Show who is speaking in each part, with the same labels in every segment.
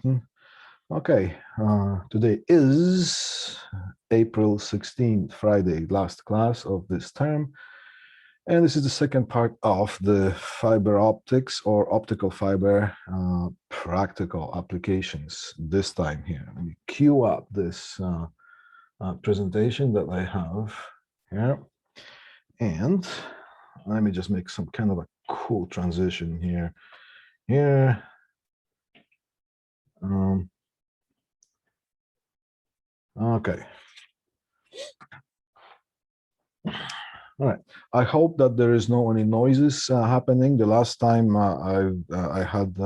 Speaker 1: button. Okay, today is April 16th, Friday, last class of this term. And this is the second part of the fiber optics or optical fiber practical applications. This time here, let me queue up this presentation that I have here. And let me just make some kind of a cool transition here. Okay. All right. I hope that there is no any noises happening. The last time I had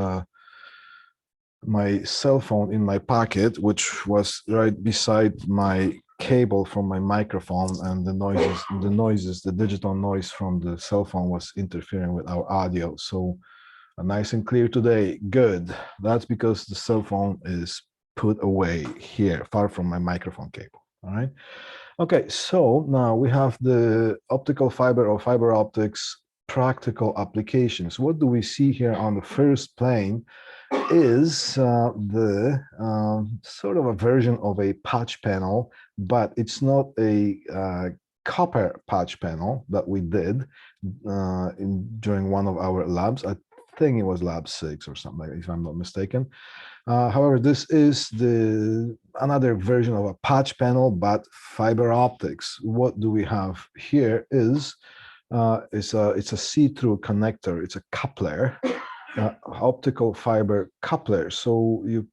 Speaker 1: my cell phone in my pocket, which was right beside my cable from my microphone, and the digital noise from the cell phone was interfering with our audio. So nice and clear today. Good. That's because the cell phone is put away here, far from my microphone cable. All right. Okay, so now we have the optical fiber or fiber optics practical applications. What do we see here on the first plane is the sort of a version of a patch panel, but it's not a copper patch panel that we did during one of our labs. I think it was lab 6 or something, if I'm not mistaken. However, this is another version of a patch panel, but fiber optics. What do we have here is it's a see-through connector. It's a coupler, optical fiber coupler. So you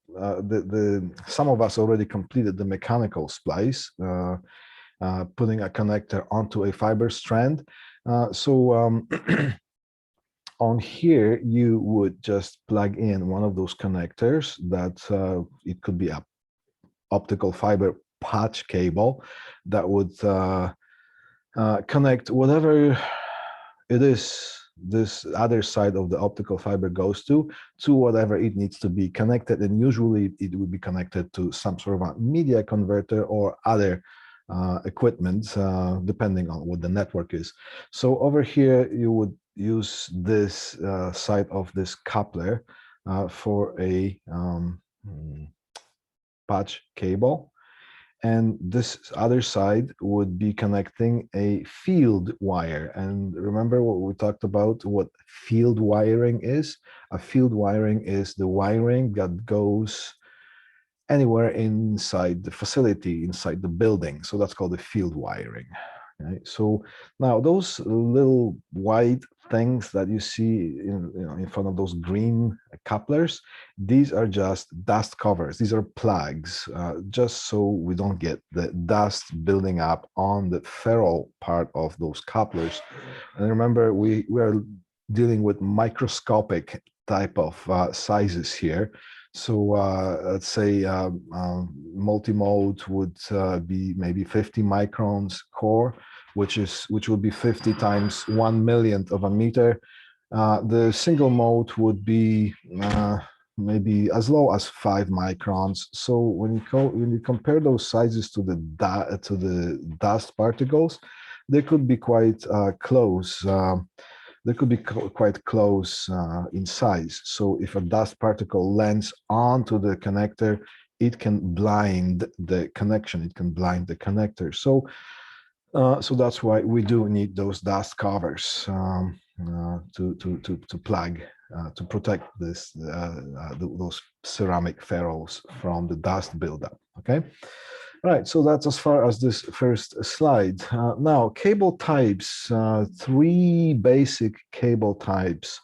Speaker 1: some of us already completed the mechanical splice, putting a connector onto a fiber strand. On here, you would just plug in one of those connectors that it could be a optical fiber patch cable that would connect whatever it is this other side of the optical fiber goes to whatever it needs to be connected. And usually it would be connected to some sort of a media converter or other equipment, depending on what the network is. So over here, you would use this side of this coupler for a patch cable. And this other side would be connecting a field wire. And remember what we talked about, what field wiring is? A field wiring is the wiring that goes anywhere inside the facility, inside the building. So that's called the field wiring. Okay? So now those little white things that you see in front of those green couplers, these are just dust covers. These are plugs, just so we don't get the dust building up on the ferrule part of those couplers. And remember, we are dealing with microscopic type of sizes here. So let's say multimode would be maybe 50 microns core, which would be 50 times 1/1,000,000th of a meter. The single mode would be maybe as low as 5 microns. So when you compare those sizes to the dust particles, they could be quite close. They could be quite close in size. So if a dust particle lands onto the connector, it can blind the connection. It can blind the connector. So that's why we do need those dust covers to plug, to protect those ceramic ferrules from the dust buildup. Okay. Right, so that's as far as this first slide. Now, cable types, 3 basic cable types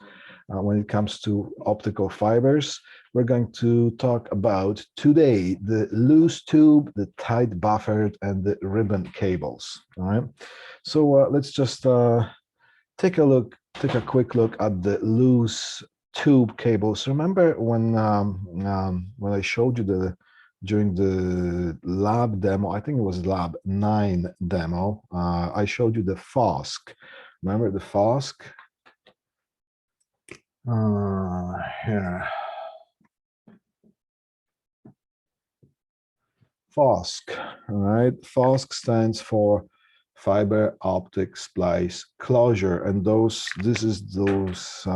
Speaker 1: when it comes to optical fibers. We're going to talk about today the loose tube, the tight buffered, and the ribbon cables. All right, so let's just take a quick look at the loose tube cables. Remember when I showed you during the lab demo, I think it was lab 9 demo, I showed you the FOSC. Remember the FOSC? Here. FOSC, all right? FOSC stands for fiber optic splice closure, and this is those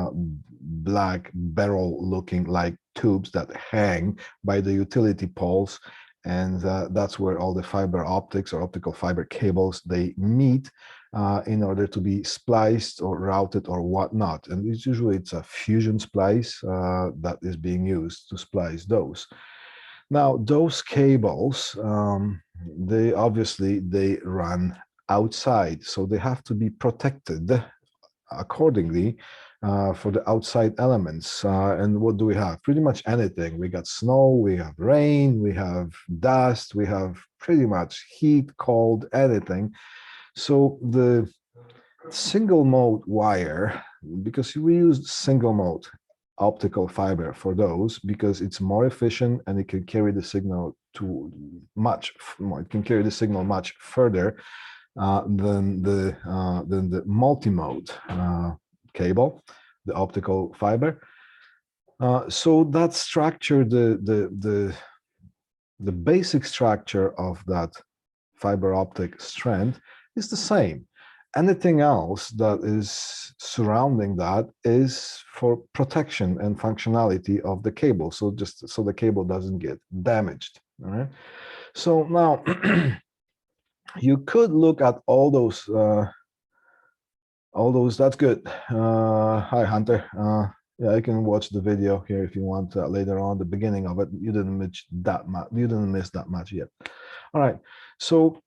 Speaker 1: black barrel looking like tubes that hang by the utility poles, and that's where all the fiber optics or optical fiber cables, they meet in order to be spliced or routed or whatnot. And it's a fusion splice that is being used to splice those. Now, those cables, they obviously, they run outside, so they have to be protected accordingly for the outside elements. And what do we have? Pretty much anything. We got snow, we have rain, we have dust, we have pretty much heat, cold, anything. So the single mode wire, because we use single mode optical fiber for those, because it's more efficient and it can carry the signal to much more, it can carry the signal much further than the multimode cable, the optical fiber. So that structure, the basic structure of that fiber optic strand is the same. Anything else that is surrounding that is for protection and functionality of the cable. So just so the cable doesn't get damaged. All right. So now you could look at all those. That's good. Hi, Hunter. Yeah, you can watch the video here if you want later on. The beginning of it, you didn't miss that much. You didn't miss that much yet. All right. So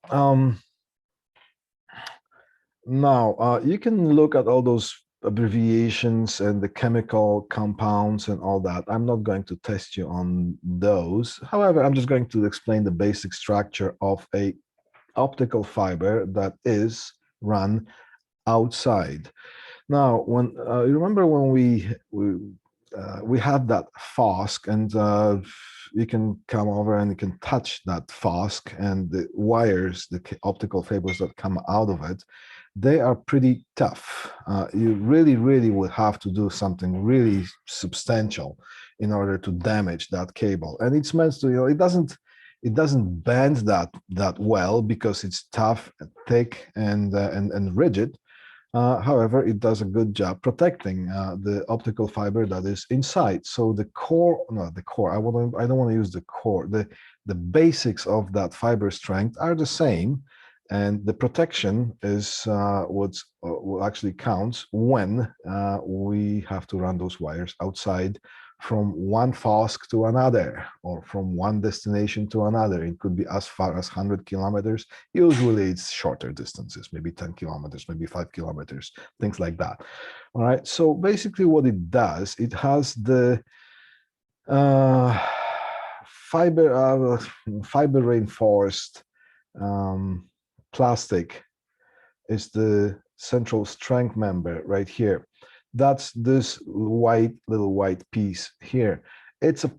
Speaker 1: now you can look at all those abbreviations and the chemical compounds and all that. I'm not going to test you on those. However, I'm just going to explain the basic structure of a optical fiber that is run outside. Now, when you remember when we had that FOSC, and you can come over and you can touch that FOSC, and the wires, the optical fibers that come out of it, they are pretty tough. You really will have to do something really substantial in order to damage that cable. And it's meant to, you know, it doesn't bend that well because it's tough, and thick, and rigid. However, it does a good job protecting the optical fiber that is inside. So the core, no, the core, I don't want to use the core. The basics of that fiber strength are the same, and the protection is what actually counts when we have to run those wires outside from one FOSC to another, or from one destination to another. It could be as far as 100 kilometers. Usually it's shorter distances, maybe 10 kilometers, maybe 5 kilometers, things like that. All right, so basically what it does, it has the fiber reinforced plastic is the central strength member right here. That's this little white piece here. It's a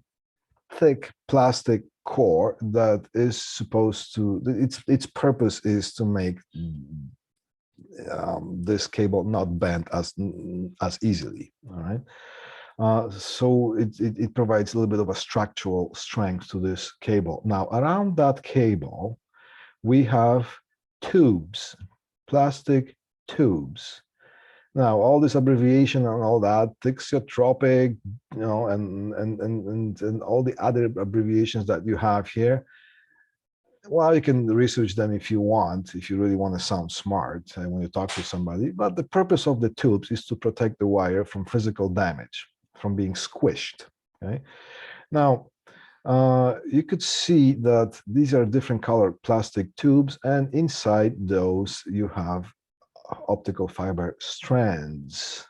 Speaker 1: thick plastic core that is supposed to, its purpose is to make this cable not bend as easily. All right. So it provides a little bit of a structural strength to this cable. Now, around that cable, we have tubes, plastic tubes. Now, all this abbreviation and all that, thixotropic, you know, and all the other abbreviations that you have here, well, you can research them if you want, if you really want to sound smart when you talk to somebody. But the purpose of the tubes is to protect the wire from physical damage, from being squished. Okay. Now, you could see that these are different colored plastic tubes, and inside those you have optical fiber strands,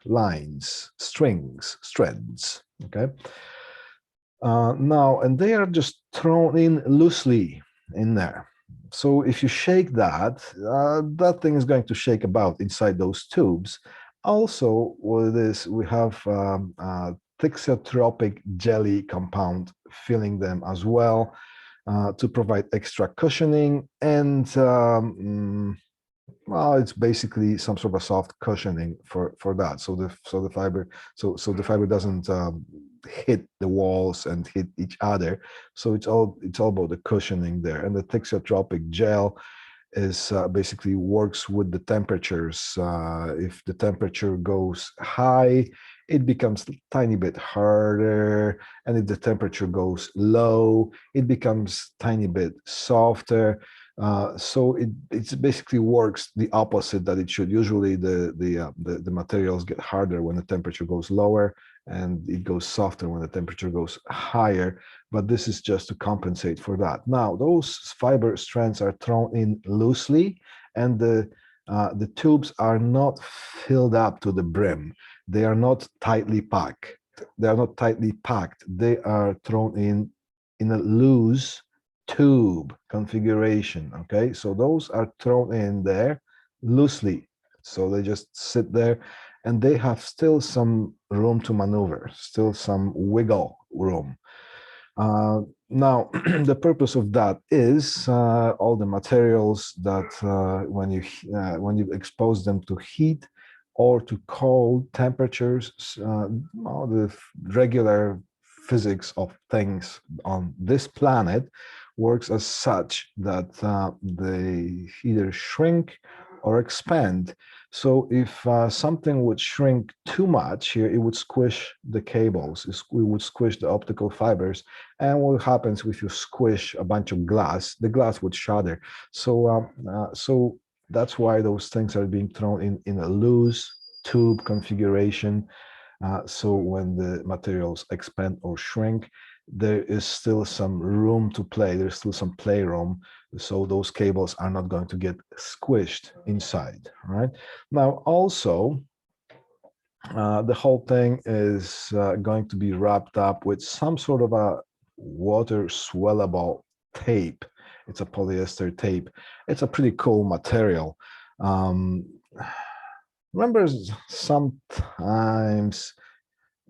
Speaker 1: lines, strings, strands. Okay. Now, and they are just thrown in loosely in there. So if you shake that, that thing is going to shake about inside those tubes. Also, with this, we have thixotropic jelly compound filling them as well to provide extra cushioning, and well, it's basically some sort of soft cushioning for that. So the fiber doesn't hit the walls and hit each other. So it's all about the cushioning there. And the thixotropic gel is basically works with the temperatures. If the temperature goes high, it becomes a tiny bit harder, and if the temperature goes low, it becomes tiny bit softer. So it basically works the opposite that it should. Usually the materials get harder when the temperature goes lower, and it goes softer when the temperature goes higher. But this is just to compensate for that. Now, those fiber strands are thrown in loosely, and the tubes are not filled up to the brim. They are not tightly packed. They are not tightly packed. They are thrown in a loose tube configuration. Okay, so those are thrown in there loosely. So they just sit there, and they have still some room to maneuver, still some wiggle room. Now, the purpose of that is all the materials that when you expose them to heat or to cold temperatures, all the regular physics of things on this planet works as such that they either shrink or expand. So if something would shrink too much here, it would squish the cables, it would squish the optical fibers. And what happens if you squish a bunch of glass? The glass would shatter. So that's why those things are being thrown in a loose tube configuration. So when the materials expand or shrink, there is still some room to play. There's still some playroom. So those cables are not going to get squished inside, right? Now, also, the whole thing is going to be wrapped up with some sort of a water swellable tape. It's a polyester tape. It's a pretty cool material. Remember, sometimes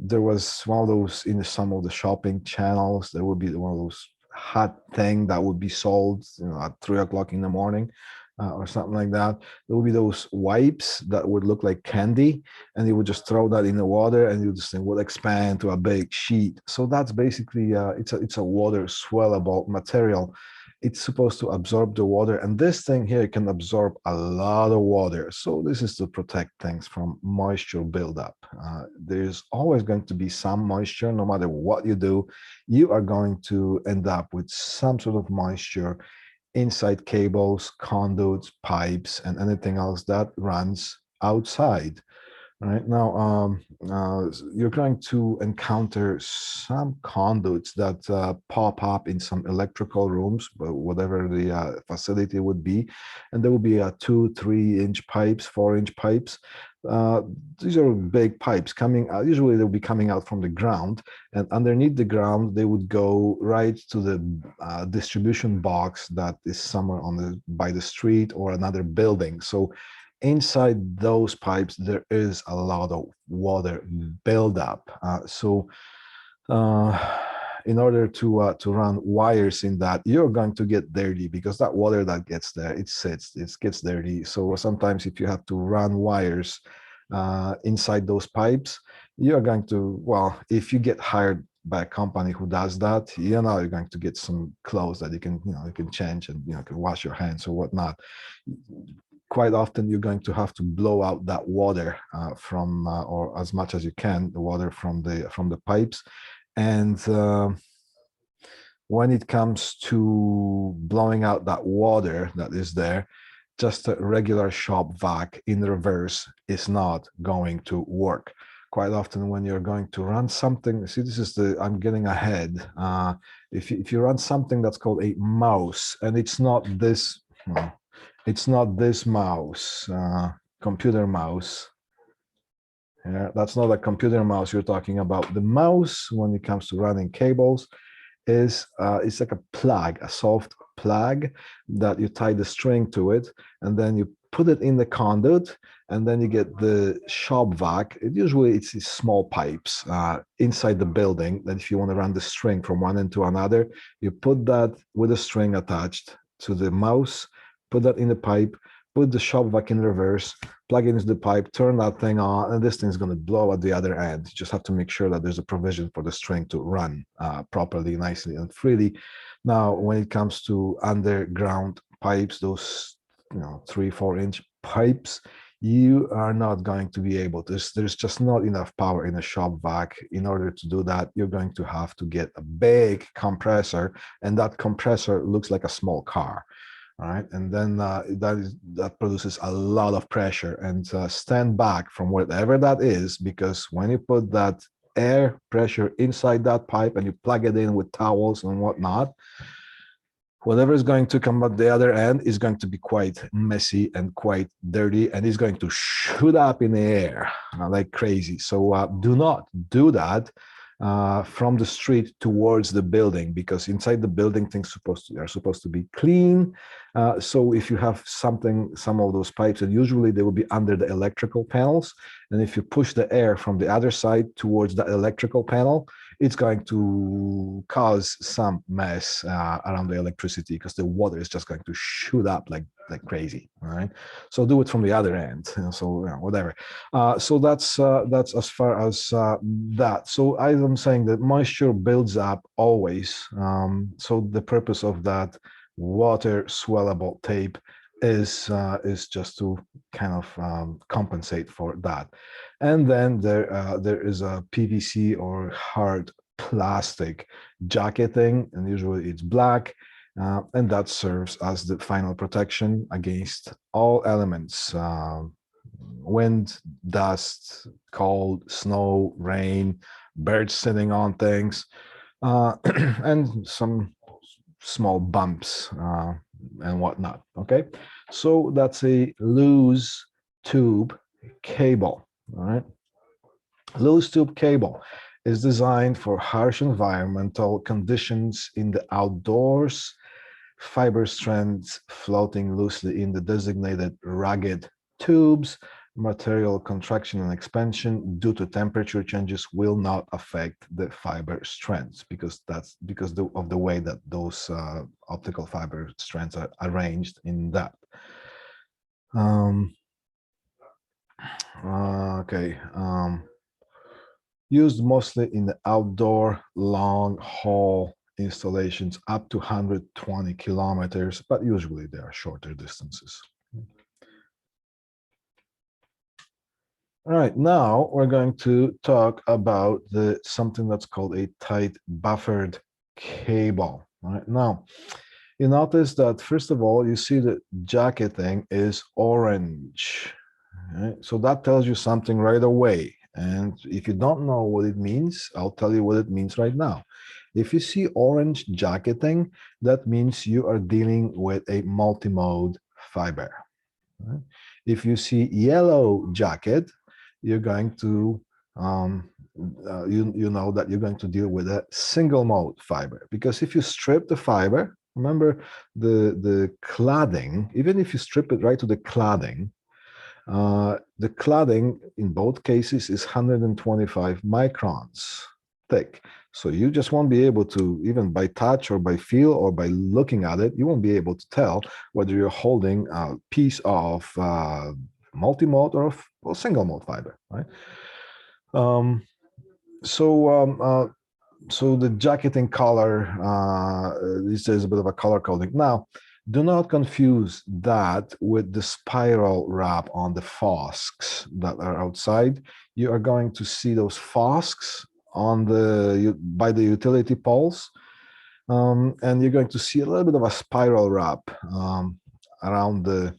Speaker 1: there was one of those in some of the shopping channels. There would be one of those hot thing that would be sold, at 3 o'clock in the morning, or something like that. There would be those wipes that would look like candy, and you would just throw that in the water, and you just would expand to a big sheet. So that's basically it's a water swellable material. It's supposed to absorb the water, and this thing here can absorb a lot of water. So this is to protect things from moisture buildup. There's always going to be some moisture. No matter what you do, you are going to end up with some sort of moisture inside cables, conduits, pipes, and anything else that runs outside. Right now, you're going to encounter some conduits that pop up in some electrical rooms, but whatever the facility would be, and there will be 2, 3-inch pipes, 4-inch pipes. These are big pipes coming out. Usually, they'll be coming out from the ground, and underneath the ground, they would go right to the distribution box that is somewhere by the street or another building. So inside those pipes, there is a lot of water buildup. In order to run wires in that, you're going to get dirty, because that water that gets there, it gets dirty. So sometimes if you have to run wires inside those pipes, you're going to, well, if you get hired by a company who does that, you're going to get some clothes that you can change, and can wash your hands or whatnot. Quite often you're going to have to blow out that water from or as much as you can, the water from the pipes. And when it comes to blowing out that water that is there, just a regular shop vac in reverse is not going to work. Quite often when you're going to run something, see, I'm getting ahead. If you run something that's called a mouse, and it's not this, it's not this mouse, computer mouse. Yeah, that's not a computer mouse you're talking about. The mouse, when it comes to running cables, is it's like a plug, a soft plug that you tie the string to it, and then you put it in the conduit, and then you get the shop vac. Usually it's these small pipes inside the building, that if you want to run the string from one end to another, you put that with a string attached to the mouse, put that in the pipe, put the shop vac in reverse, plug it into the pipe, turn that thing on, and this thing's going to blow at the other end. You just have to make sure that there's a provision for the string to run properly, nicely, and freely. Now, when it comes to underground pipes, those 3, 4-inch pipes, you are not going to be able to. There's just not enough power in a shop vac. In order to do that, you're going to have to get a big compressor, and that compressor looks like a small car. All right, and then that produces a lot of pressure. And stand back from whatever that is, because when you put that air pressure inside that pipe and you plug it in with towels and whatnot, whatever is going to come at the other end is going to be quite messy and quite dirty, and it's going to shoot up in the air like crazy. So do not do that from the street towards the building, because inside the building things are supposed to be clean. So if you have some of those pipes, and usually they will be under the electrical panels, and if you push the air from the other side towards the electrical panel, it's going to cause some mess around the electricity, because the water is just going to shoot up like crazy. All right, so do it from the other end. So whatever. So that's as far as that. So I'm saying that moisture builds up always. So the purpose of that water swellable tape is just to kind of compensate for that. And then there is a PVC or hard plastic jacketing, and usually it's black, and that serves as the final protection against all elements: wind, dust, cold, snow, rain, birds sitting on things, and some small bumps and whatnot. Okay, so that's a loose tube cable. All right, loose tube cable is designed for harsh environmental conditions in the outdoors. Fiber strands floating loosely in the designated rugged tubes. Material contraction and expansion due to temperature changes will not affect the fiber strands, because that's because of the way that those optical fiber strands are arranged in that. Okay. Used mostly in the outdoor long haul installations up to 120 kilometers, but usually they are shorter distances. All right, now we're going to talk about something that's called a tight buffered cable. All right, now you notice that first of all, you see the jacketing is orange. Right? So that tells you something right away. And if you don't know what it means, I'll tell you what it means right now. If you see orange jacketing, that means you are dealing with a multimode fiber. Right? If you see yellow jacket, you're going to you know that you're going to deal with a single mode fiber, because if you strip the fiber, remember the cladding, even if you strip it right to the cladding in both cases is 125 microns thick. So you just won't be able to, even by touch or by feel or by looking at it, you won't be able to tell whether you're holding a piece of multi-mode or single mode fiber, right? So the jacketing color, this is a bit of a color coding. Now, do not confuse that with the spiral wrap on the fosks that are outside. You are going to see those fosks on by the utility poles, and you're going to see a little bit of a spiral wrap around the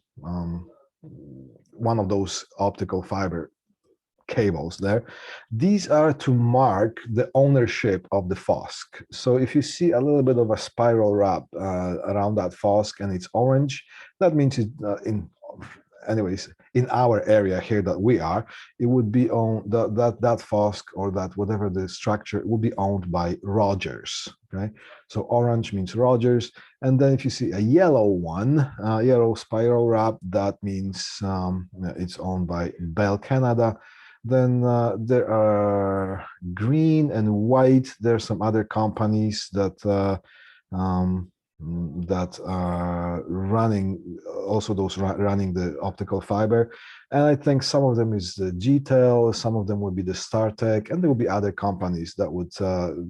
Speaker 1: one of those optical fiber cables there. These are to mark the ownership of the fosk. So if you see a little bit of a spiral wrap around that fosk and it's orange, that means it anyways, in our area here that we are, it would be owned, that fosk or that whatever the structure, it would be owned by Rogers. Okay, so orange means Rogers, and then if you see a yellow one, yellow spiral wrap, that means it's owned by Bell Canada. Then there are green and white. There are some other companies that that are running, also those running the optical fiber. And I think some of them is the GTEL, some of them would be the StarTech, and there will be other companies that would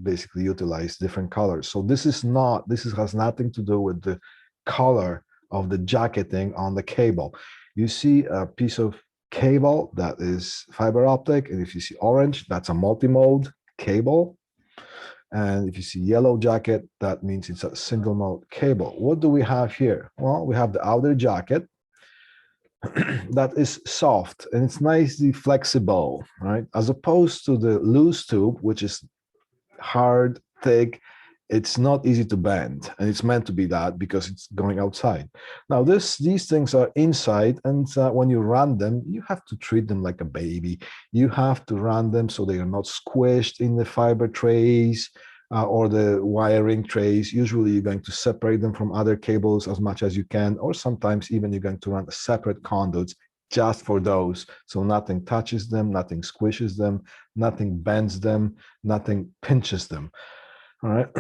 Speaker 1: basically utilize different colors. So this has nothing to do with the color of the jacketing on the cable. You see a piece of cable, that is fiber optic. And if you see orange, that's a multi-mode cable. And if you see yellow jacket, that means it's a single mode cable. What do we have here? Well, we have the outer jacket that is soft and it's nicely flexible, right? As opposed to the loose tube, which is hard, thick, it's not easy to bend, and it's meant to be that because it's going outside. Now, these things are inside, and when you run them, you have to treat them like a baby. You have to run them so they are not squished in the fiber trays or the wiring trays. Usually, you're going to separate them from other cables as much as you can, or sometimes even you're going to run separate conduits just for those, so nothing touches them, nothing squishes them, nothing bends them, nothing pinches them. All right.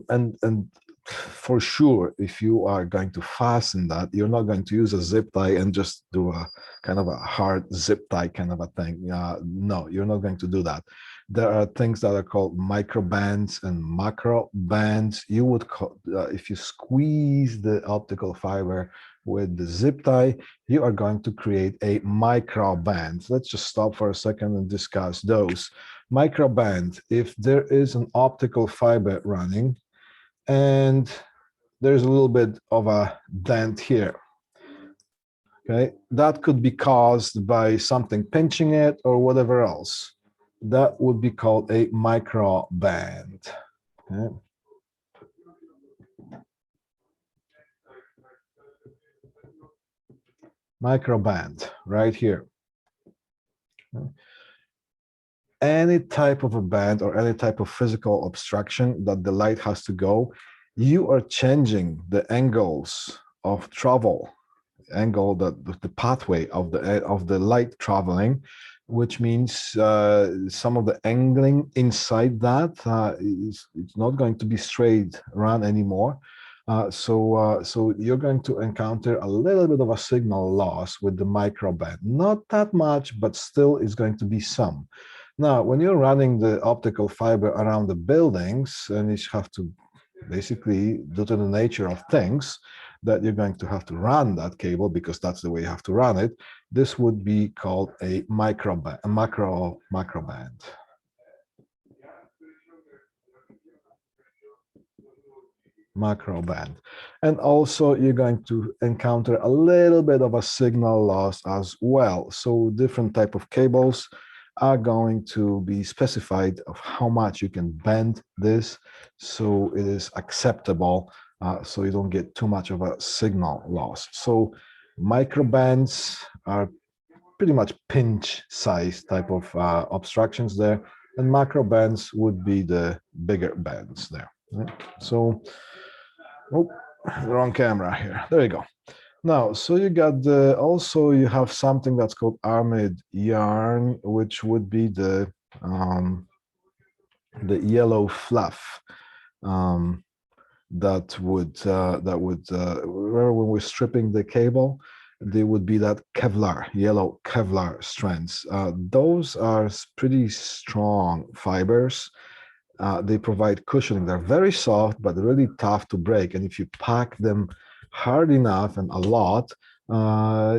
Speaker 1: And for sure, if you are going to fasten that, you're not going to use a zip tie and just do a kind of a hard zip tie kind of a thing. No, you're not going to do that. There are things that are called micro bands and macro bands. You would call, if you squeeze the optical fiber with the zip tie, you are going to create a micro band. Let's just stop for a second and discuss those. Micro band, if there is an optical fiber running and there's a little bit of a dent here, okay, that could be caused by something pinching it or whatever else. That would be called a micro band. Okay. Micro band right here. Okay. Any type of a band or any type of physical obstruction that the light has to go, you are changing the angles of travel, angle, the pathway of the light traveling, which means some of the angling inside that it's not going to be straight run anymore. So you're going to encounter a little bit of a signal loss with the micro band. Not that much, but still is going to be some. Now, when you're running the optical fiber around the buildings, and you have to basically, due to the nature of things, that you're going to have to run that cable because that's the way you have to run it, this would be called a macro band. Macro band. And also you're going to encounter a little bit of a signal loss as well. So different type of cables are going to be specified of how much you can bend this so it is acceptable, so you don't get too much of a signal loss. So microbands are pretty much pinch size type of obstructions there, and macro bands would be the bigger bands there. Right? So, oh, wrong camera here. There you go. Now, so you got also you have something that's called armored yarn, which would be the yellow fluff that would remember when we're stripping the cable, there would be that Kevlar, yellow Kevlar strands. Those are pretty strong fibers. They provide cushioning. They're very soft, but really tough to break. And if you pack them hard enough and a lot,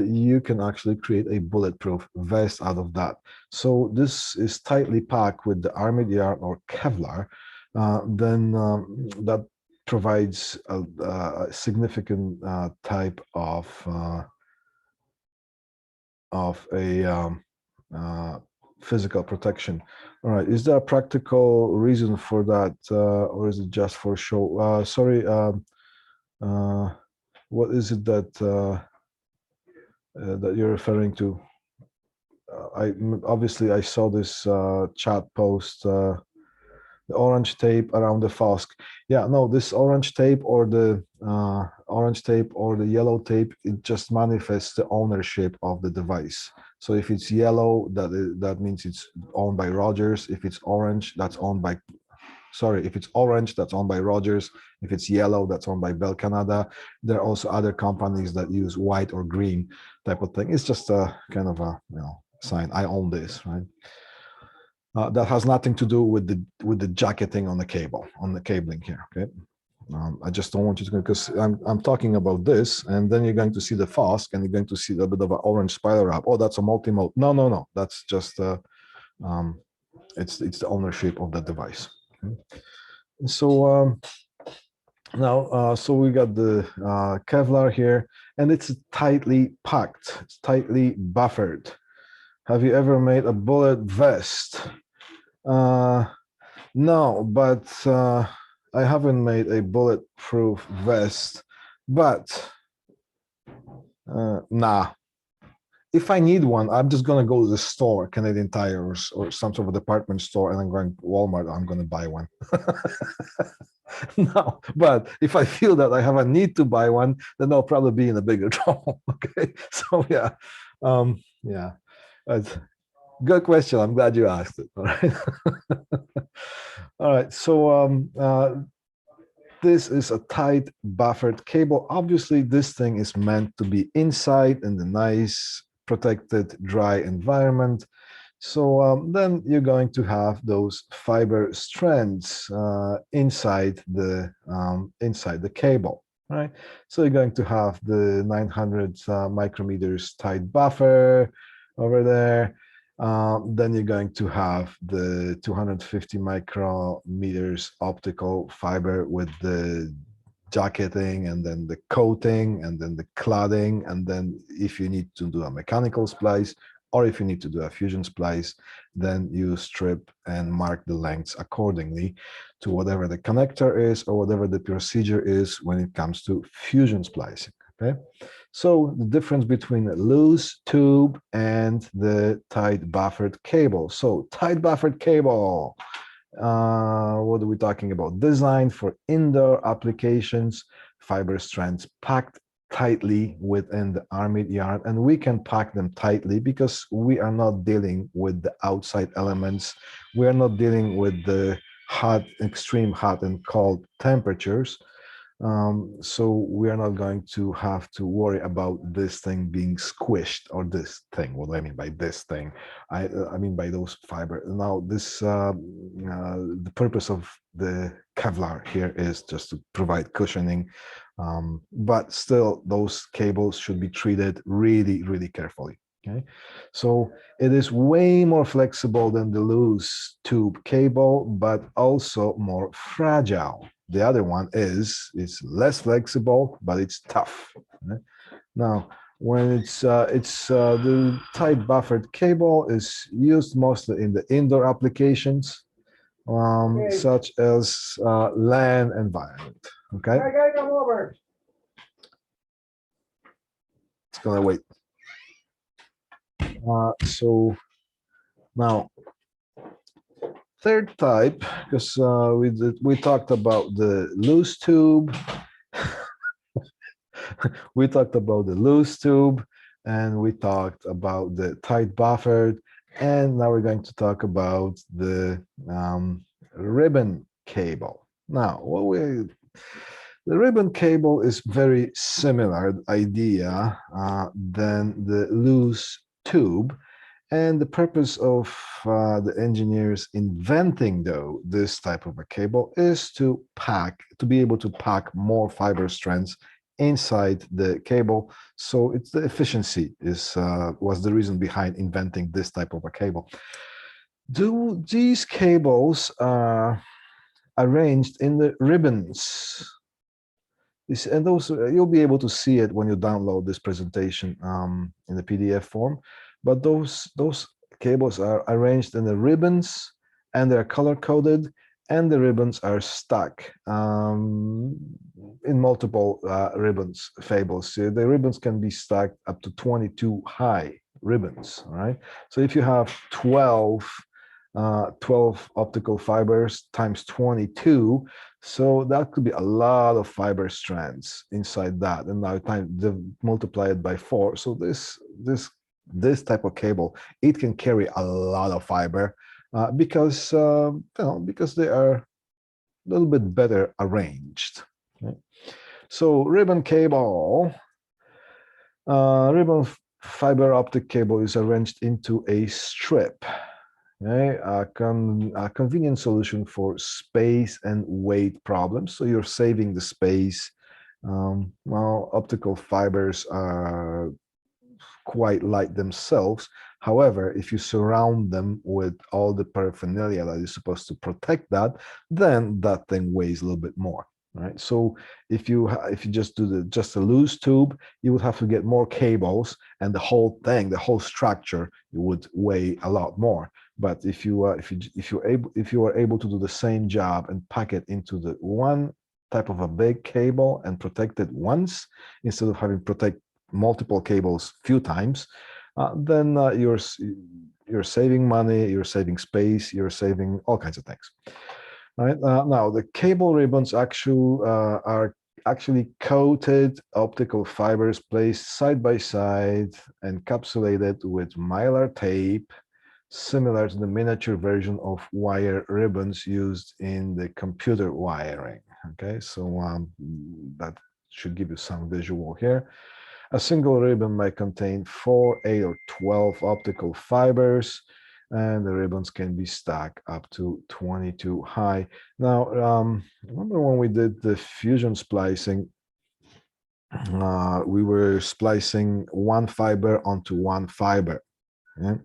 Speaker 1: you can actually create a bulletproof vest out of that. So this is tightly packed with the armored yarn or Kevlar. Then that provides a significant type of a physical protection. All right, is there a practical reason for that, or is it just for show? Sorry, what is it that that you're referring to? Obviously I saw this chat post, the orange tape around the FOSC. Yeah, no, this orange tape or the yellow tape, it just manifests the ownership of the device. So if it's yellow, that means it's owned by Rogers. If it's orange, that's owned by, sorry, if it's orange, that's owned by Rogers. If it's yellow, that's owned by Bell Canada. There are also other companies that use white or green type of thing. It's just a kind of a, sign, I own this, right? That has nothing to do with the jacketing on the cable, on the cabling here, okay? I just don't want you to, because I'm talking about this, and then you're going to see the FOSC, and you're going to see a bit of an orange spider wrap. Oh, that's a multimode. No, no, no. That's just it's the ownership of the device. Okay. So now, so we got the Kevlar here, and it's tightly packed, it's tightly buffered. Have you ever made a bullet vest? No, but I haven't made a bulletproof vest, but nah. If I need one, I'm just gonna go to the store, Canadian Tire or some sort of department store, and I'm going to Walmart. I'm gonna buy one. No, but if I feel that I have a need to buy one, then I'll probably be in a bigger trouble. Okay, so yeah, yeah, good question. I'm glad you asked it. All right, all right. So this is a tight buffered cable. Obviously, this thing is meant to be inside in the nice protected dry environment. So then you're going to have those fiber strands inside the cable, right? So you're going to have the 900 micrometers tight buffer over there. Then you're going to have the 250 micrometers optical fiber with the jacketing, and then the coating, and then the cladding, and then if you need to do a mechanical splice, or if you need to do a fusion splice, then you strip and mark the lengths accordingly to whatever the connector is or whatever the procedure is when it comes to fusion splicing. Okay, so the difference between a loose tube and the tight buffered cable. So tight buffered cable, what are we talking about? Designed for indoor applications, fiber strands packed tightly within the armid yarn, and we can pack them tightly because we are not dealing with the outside elements. We are not dealing with the hot, extreme hot and cold temperatures. So we are not going to have to worry about this thing being squished, or this thing. What do I mean by this thing? I mean by those fiber. Now, this the purpose of the Kevlar here is just to provide cushioning, but still those cables should be treated really, really carefully. Okay, so it is way more flexible than the loose tube cable, but also more fragile. The other one is less flexible, but it's tough. Right? Now, when it's the tight buffered cable is used mostly in the indoor applications, such as LAN environment. Okay, come over. It's gonna wait. So now, third type, because we talked about the loose tube, we talked about the loose tube, and we talked about the tight buffered, and now we're going to talk about the ribbon cable. Now, the ribbon cable is very similar idea than the loose tube. And the purpose of the engineers inventing, though, this type of a cable is to be able to pack more fiber strands inside the cable. So it's the efficiency was the reason behind inventing this type of a cable. Do these cables are arranged in the ribbons? And those, you'll be able to see it when you download this presentation in the PDF form. But those cables are arranged in the ribbons, and they're color coded, and the ribbons are stuck in multiple ribbons fables. So the ribbons can be stacked up to 22 high ribbons. All right. So if you have 12 optical fibers times 22, so that could be a lot of fiber strands inside that, and now multiply it by 4. So this type of cable, it can carry a lot of fiber because because they are a little bit better arranged. Okay? So ribbon cable, ribbon fiber optic cable is arranged into a strip. Okay, a convenient solution for space and weight problems. So you're saving the space. Well, optical fibers are quite light themselves. However, if you surround them with all the paraphernalia that is supposed to protect that, then that thing weighs a little bit more. Right. So if you just do just a loose tube, you would have to get more cables, and the whole thing, the whole structure, it would weigh a lot more. But if you are able to do the same job and pack it into the one type of a big cable and protect it once, instead of having protect multiple cables few times, then you're saving money, you're saving space, you're saving all kinds of things. All right. Now the cable ribbons are actually coated optical fibers placed side by side, encapsulated with mylar tape, similar to the miniature version of wire ribbons used in the computer wiring. Okay, so that should give you some visual here. A single ribbon might contain 4, 8, or 12 optical fibers, and the ribbons can be stacked up to 22 high. Now, remember when we did the fusion splicing, we were splicing one fiber onto one fiber. Yeah?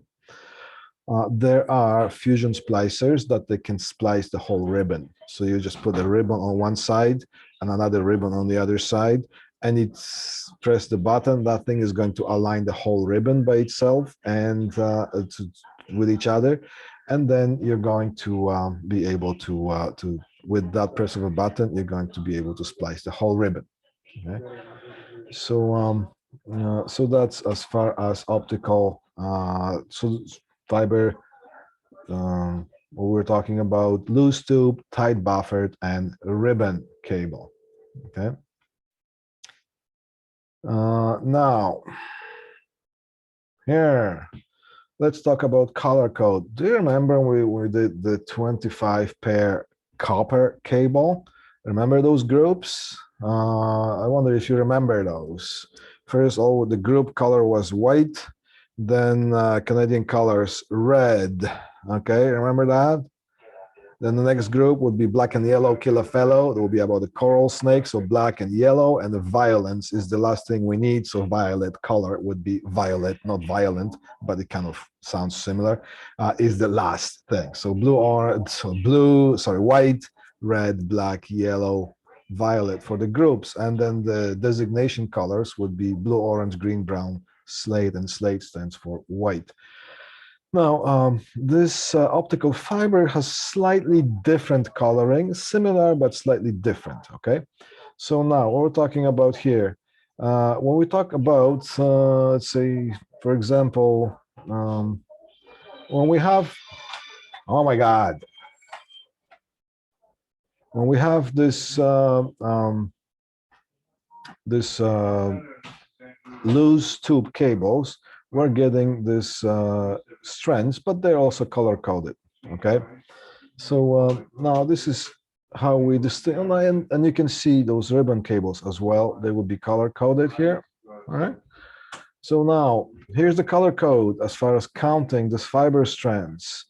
Speaker 1: There are fusion splicers that they can splice the whole ribbon. So you just put a ribbon on one side and another ribbon on the other side, and it's press the button. That thing is going to align the whole ribbon by itself and with each other, and then you're going to be able to with that press of a button, you're going to be able to splice the whole ribbon. Okay? So that's as far as optical fiber. We were talking about loose tube, tight buffered, and ribbon cable. Okay. Now, here, let's talk about color code. Do you remember we did the 25 pair copper cable? Remember those groups? I wonder if you remember those. First, the group color was white, then Canadian colors red. Okay, remember that? Then the next group would be black and yellow, kill a fellow. That will be about the coral snake, so black and yellow. And the violence is the last thing we need. So violet color would be violet, not violent, but it kind of sounds similar, is the last thing. So white, red, black, yellow, violet for the groups. And then the designation colors would be blue, orange, green, brown, slate, and slate stands for white. Now, this optical fiber has slightly different coloring, similar but slightly different, okay? So now, what we're talking about here, when we talk about, let's say, for example, when we have, oh my God, when we have this, loose tube cables, we're getting this strands, but they're also color coded. Okay, so now this is how we distinguish, and you can see those ribbon cables as well. They will be color coded here. All right. So now here's the color code as far as counting this fiber strands: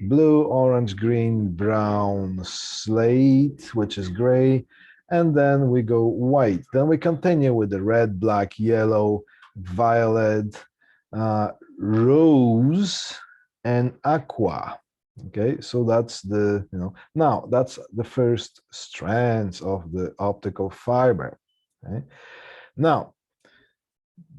Speaker 1: blue, orange, green, brown, slate, which is gray, and then we go white. Then we continue with the red, black, yellow, violet, rose, and aqua. Okay, so that's now that's the first strands of the optical fiber. Okay? Now,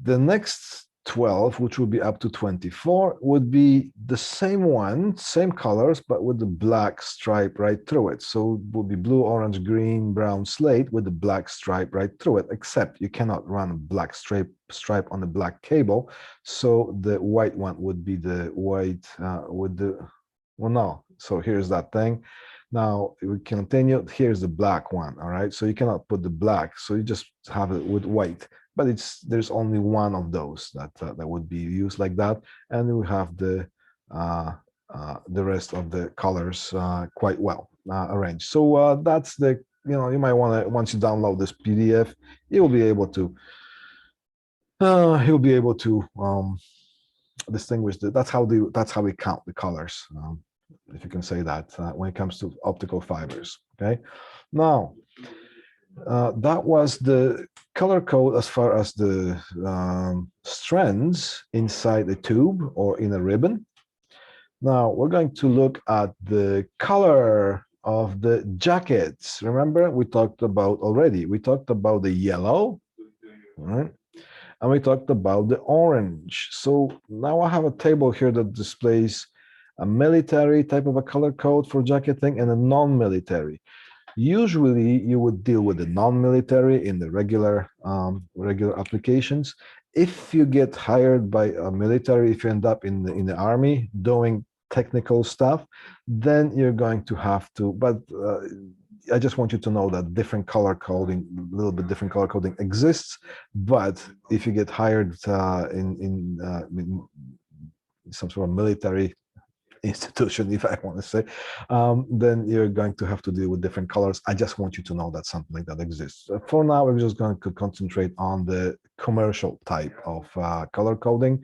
Speaker 1: the next 12, which would be up to 24, would be the same one, same colors, but with the black stripe right through it. So it would be blue, orange, green, brown, slate with the black stripe right through it, except you cannot run a black stripe on the black cable. So the white one would be the white with the, well, no. So here's that thing. Now we continue. Here's the black one. All right. So you cannot put the black. So you just have it with white. But there's only one of those that would be used like that, and we have the rest of the colors quite well arranged. So that's the, you might want to, once you download this PDF, you'll be able to distinguish that's how we count the colors, if you can say that, when it comes to optical fibers. Okay, now that was the color code as far as the strands inside the tube or in a ribbon. Now we're going to look at the color of the jackets. Remember, we talked about the yellow, right? And we talked about the orange. So now I have a table here that displays a military type of a color code for jacketing and a non-military. Usually you would deal with the non-military in the regular applications. If you get hired by a military, if you end up in the army doing technical stuff, then you're going to have to, but I just want you to know that different color coding, a little bit different color coding exists. But if you get hired in some sort of military institution, if I want to say, then you're going to have to deal with different colors. I just want you to know that something like that exists. For now, we're just going to concentrate on the commercial type of color coding.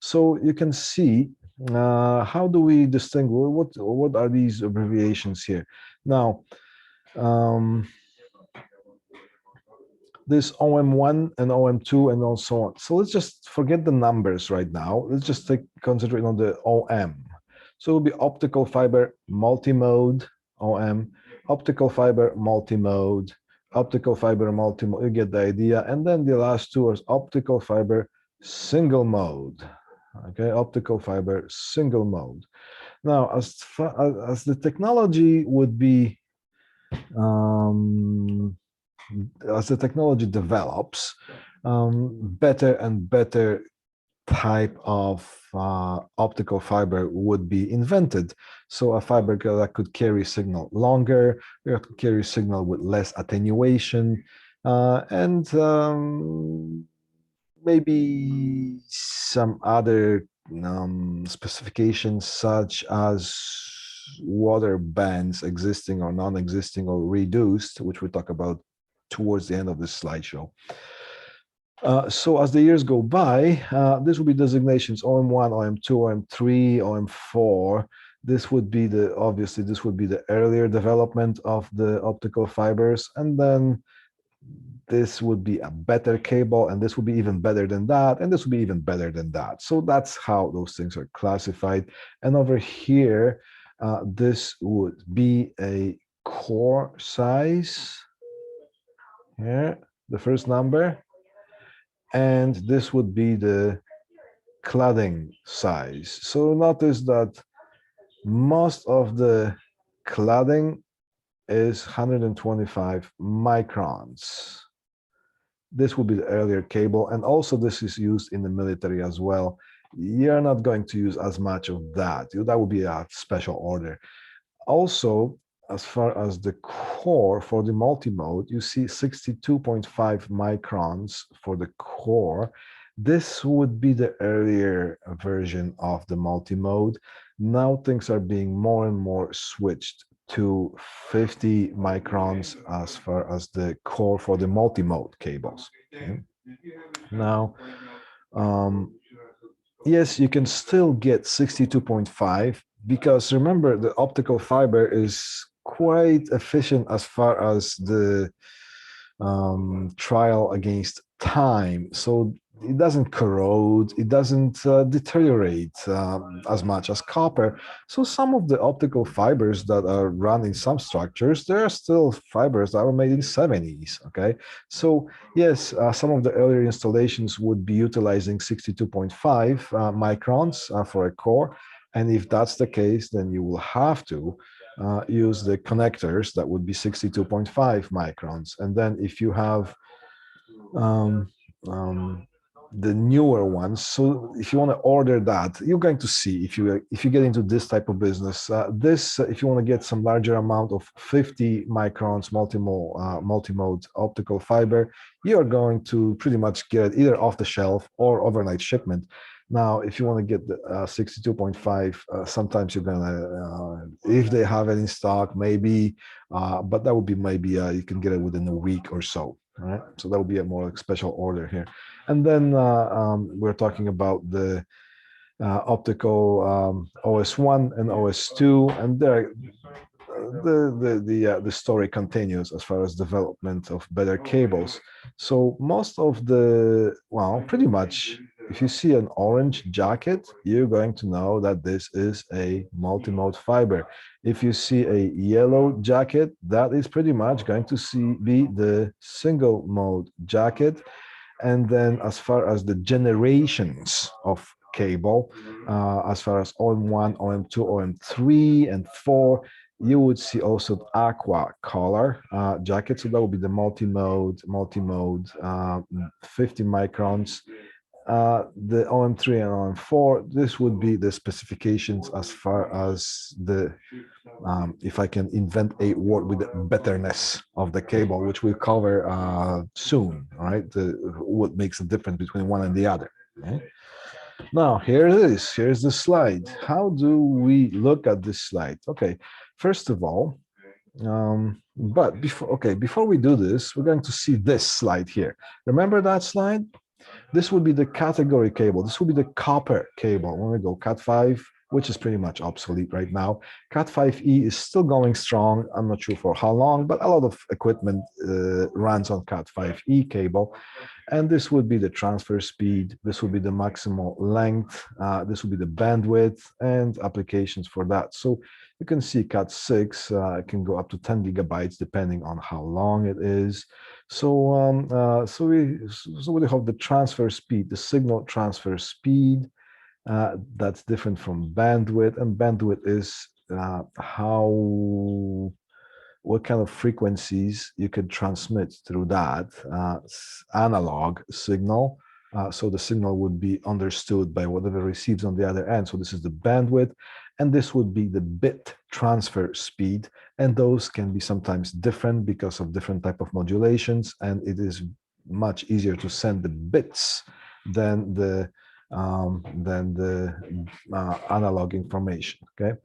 Speaker 1: So you can see, how do we distinguish, what are these abbreviations here? Now, this OM1 and OM2 and all so on. So let's just forget the numbers right now. Let's just concentrate on the OM. So it will be optical fiber multimode, OM, optical fiber multimode, optical fiber multimode, you get the idea. And then the last two are optical fiber single mode. Okay, optical fiber single mode. Now, as the technology would be, as the technology develops, better and better type of optical fiber would be invented. So a fiber that could carry signal longer, that could carry signal with less attenuation, and maybe some other specifications such as water bands existing or non-existing or reduced, which we'll talk about towards the end of this slideshow. So as the years go by, this will be designations OM1, OM2, OM3, OM4. This would be obviously this would be the earlier development of the optical fibers, and then this would be a better cable, and this would be even better than that, and this would be even better than that. So that's how those things are classified. And over here, this would be a core size. Here, the first number. And this would be the cladding size. So notice that most of the cladding is 125 microns. This would be the earlier cable, and also this is used in the military as well. You're not going to use as much of that. That would be a special order. Also, as far as the core for the multimode, you see 62.5 microns for the core. This would be the earlier version of the multimode. Now things are being more and more switched to 50 microns as far as the core for the multimode cables. Okay. Now, yes, you can still get 62.5 because remember the optical fiber is quite efficient as far as the trial against time. So it doesn't corrode, it doesn't deteriorate as much as copper. So some of the optical fibers that are run in some structures, there are still fibers that were made in 70s, okay? So yes, some of the earlier installations would be utilizing 62.5 microns for a core. And if that's the case, then you will have to use the connectors that would be 62.5 microns. And then if you have the newer ones, so if you want to order that, you're going to see if you get into this type of business, if you want to get some larger amount of 50 microns multimode optical fiber, you're going to pretty much get it either off the shelf or overnight shipment. Now, if you want to get the 62.5, sometimes you're gonna, if they have it in stock, maybe, but that would be maybe you can get it within a week or so. All right, so that would be a more special order here. And then we're talking about the optical OS1 and OS2, and there the story continues as far as development of better cables. So most of the, well, pretty much, if you see an orange jacket, you're going to know that this is a multimode fiber. If you see a yellow jacket, that is pretty much going to be the single mode jacket. And then as far as the generations of cable, as far as OM1, OM2, OM3, and 4, you would see also aqua color jacket. So that would be the multimode, 50 microns. The OM3 and OM4, this would be the specifications as far as the, if I can invent a word with the betterness of the cable, which we'll cover soon, all right? What makes the difference between one and the other, okay? Now, here it is. Here's the slide. How do we look at this slide? Okay, first of all, before we do this, we're going to see this slide here. Remember that slide? This would be the category cable. This would be the copper cable. When we go Cat5, which is pretty much obsolete right now. Cat5e is still going strong. I'm not sure for how long, but a lot of equipment runs on Cat5e cable. And this would be the transfer speed. This would be the maximal length. This would be the bandwidth and applications for that. So you can see Cat6 can go up to 10 gigabytes depending on how long it is. So we have the transfer speed, the signal transfer speed. That's different from bandwidth, and bandwidth is what kind of frequencies you can transmit through that analog signal. So the signal would be understood by whatever receives on the other end. So this is the bandwidth, and this would be the bit transfer speed. And those can be sometimes different because of different type of modulations. And it is much easier to send the bits than the analog information, okay?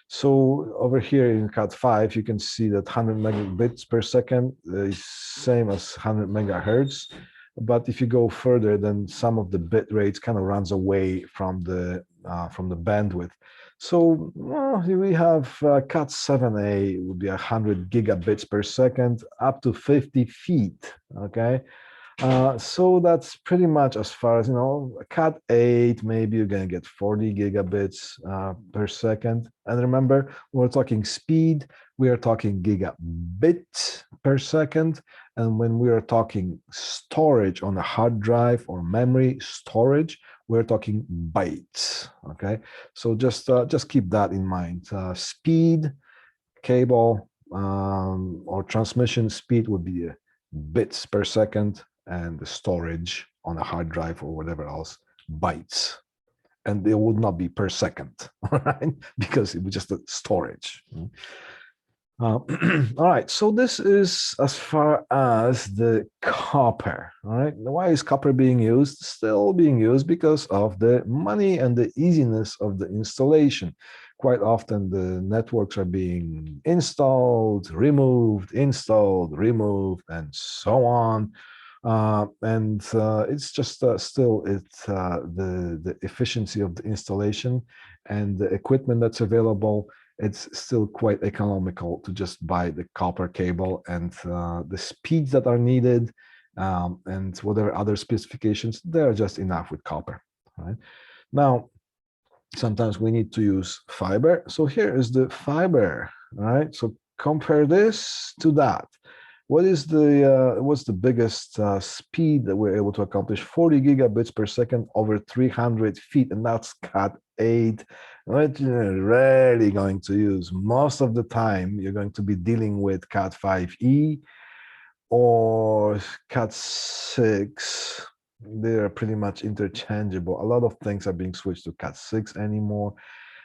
Speaker 1: So over here in Cat5, you can see that 100 megabits per second is same as 100 megahertz. But if you go further, then some of the bit rates kind of runs away from the bandwidth. So we have Cat7a would be 100 gigabits per second, up to 50 feet, okay? So that's pretty much as far as, Cat 8, maybe you're going to get 40 gigabits per second. And remember, when we're talking speed, we are talking gigabits per second. And when we are talking storage on a hard drive or memory storage, we're talking bytes, okay? So just keep that in mind. Speed, cable, or transmission speed would be bits per second, and the storage on a hard drive or whatever else, bytes. And it would not be per second, right? Because it was just a storage. All right, so this is as far as the copper, all right? Why is copper being used? Still being used because of the money and the easiness of the installation. Quite often the networks are being installed, removed, and so on. It's just still the efficiency of the installation and the equipment that's available. It's still quite economical to just buy the copper cable, and the speeds that are needed and whatever other specifications, they're just enough with copper. Right now, sometimes we need to use fiber. So here is the fiber. All right, so compare this to that. What's the biggest speed that we're able to accomplish? 40 gigabits per second over 300 feet, and that's Cat 8. Which you're rarely going to use. Most of the time, you're going to be dealing with Cat 5e or Cat 6. They're pretty much interchangeable. A lot of things are being switched to Cat 6 anymore.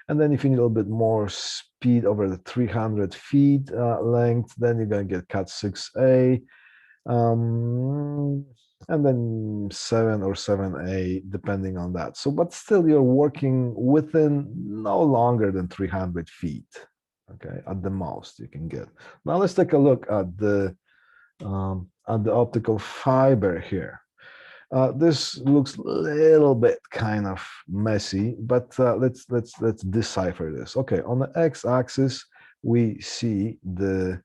Speaker 1: And then if you need a little bit more speed over the 300 feet length, then you're going to get Cat 6a. And then 7 or 7a, depending on that. So, but still you're working within no longer than 300 feet, okay, at the most you can get. Now let's take a look at the optical fiber here. This looks a little bit kind of messy, but let's decipher this. Okay, on the x-axis we see the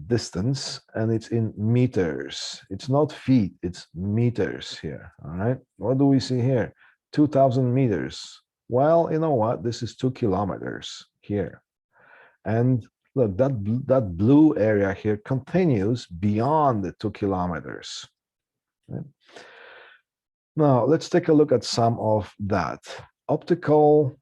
Speaker 1: distance, and it's in meters. It's not feet, it's meters here. All right. What do we see here? 2,000 meters. Well, you know what? This is 2 kilometers here, and look, that blue area here continues beyond the 2 kilometers. Right? Now, let's take a look at some of that. Optical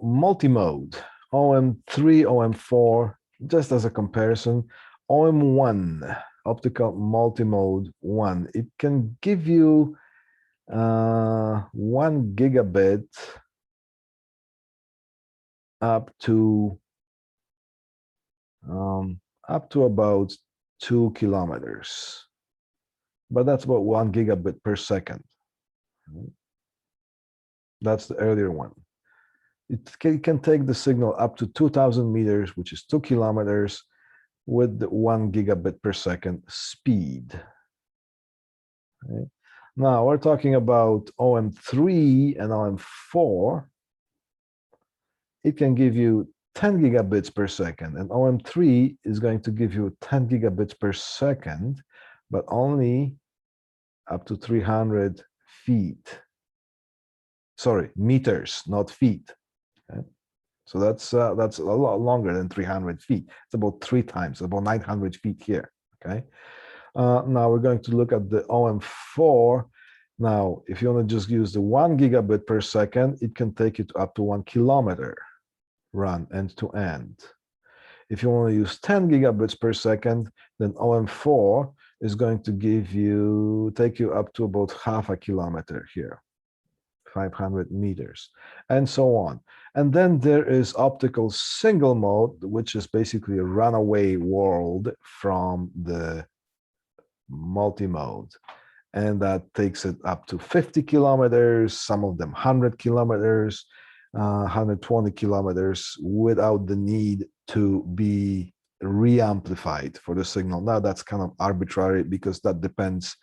Speaker 1: multimode, OM3, OM4, just as a comparison, OM1, optical multimode 1, it can give you 1 gigabit up to about 2 kilometers, but that's about 1 gigabit per second. That's the earlier one. It can take the signal up to 2,000 meters, which is 2 kilometers, with 1 gigabit per second speed. Okay. Now we're talking about OM3 and OM4. It can give you 10 gigabits per second, and OM3 is going to give you 10 gigabits per second, but only up to 300 feet. Sorry, meters, not feet. Okay. So that's a lot longer than 300 feet. It's about 3 times, about 900 feet here. Okay. Now we're going to look at the OM4. Now, if you want to just use the 1 gigabit per second, it can take it up to 1 kilometer run end to end. If you want to use 10 gigabits per second, then OM4 is going to take you up to about half a kilometer here, 500 meters, and so on. And then there is optical single mode, which is basically a runaway world from the multimode. And that takes it up to 50 kilometers, some of them 100 kilometers, 120 kilometers without the need to be re-amplified for the signal. Now that's kind of arbitrary because that depends.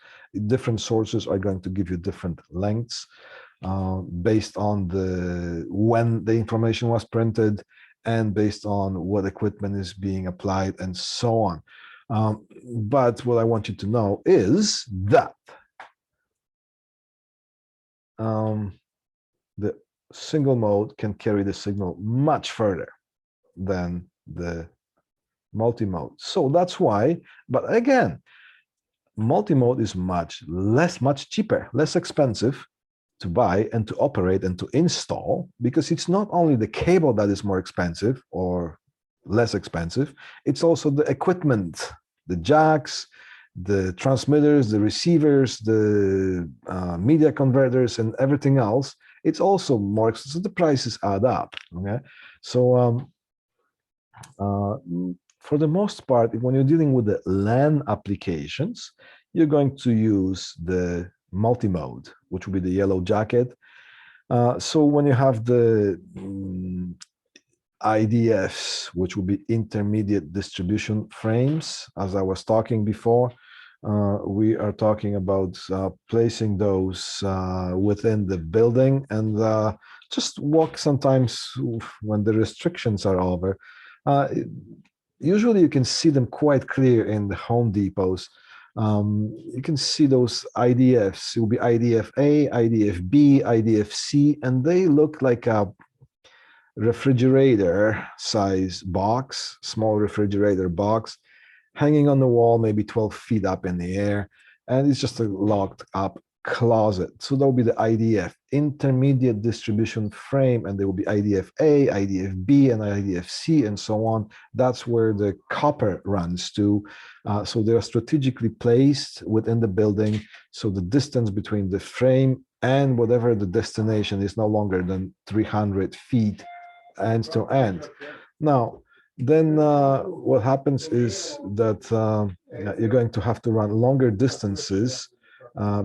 Speaker 1: Different sources are going to give you different lengths based on when the information was printed and based on what equipment is being applied and so on. But what I want you to know is that the single mode can carry the signal much further than the multimode. So that's why, but again, multimode is much cheaper, less expensive to buy and to operate and to install, because it's not only the cable that is more expensive or less expensive, it's also the equipment, the jacks, the transmitters, the receivers, the media converters, and everything else. It's also more expensive, so the prices add up. Okay, so for the most part, when you're dealing with the LAN applications, you're going to use the multimode, which will be the yellow jacket. So when you have the IDFs, which will be intermediate distribution frames, as I was talking before, we are talking about placing those within the building, and just walk sometimes when the restrictions are over. Usually you can see them quite clear in the Home Depots. You can see those IDFs. It will be IDF A, IDF B, IDF C, and they look like a refrigerator size box, small refrigerator box, hanging on the wall, maybe 12 feet up in the air, and it's just a locked up closet. So that will be the IDF, intermediate distribution frame, and there will be IDF A, IDF B, and IDF C, and so on. That's where the copper runs to. So they are strategically placed within the building, so the distance between the frame and whatever the destination is no longer than 300 feet end to end. Now, then what happens is that you're going to have to run longer distances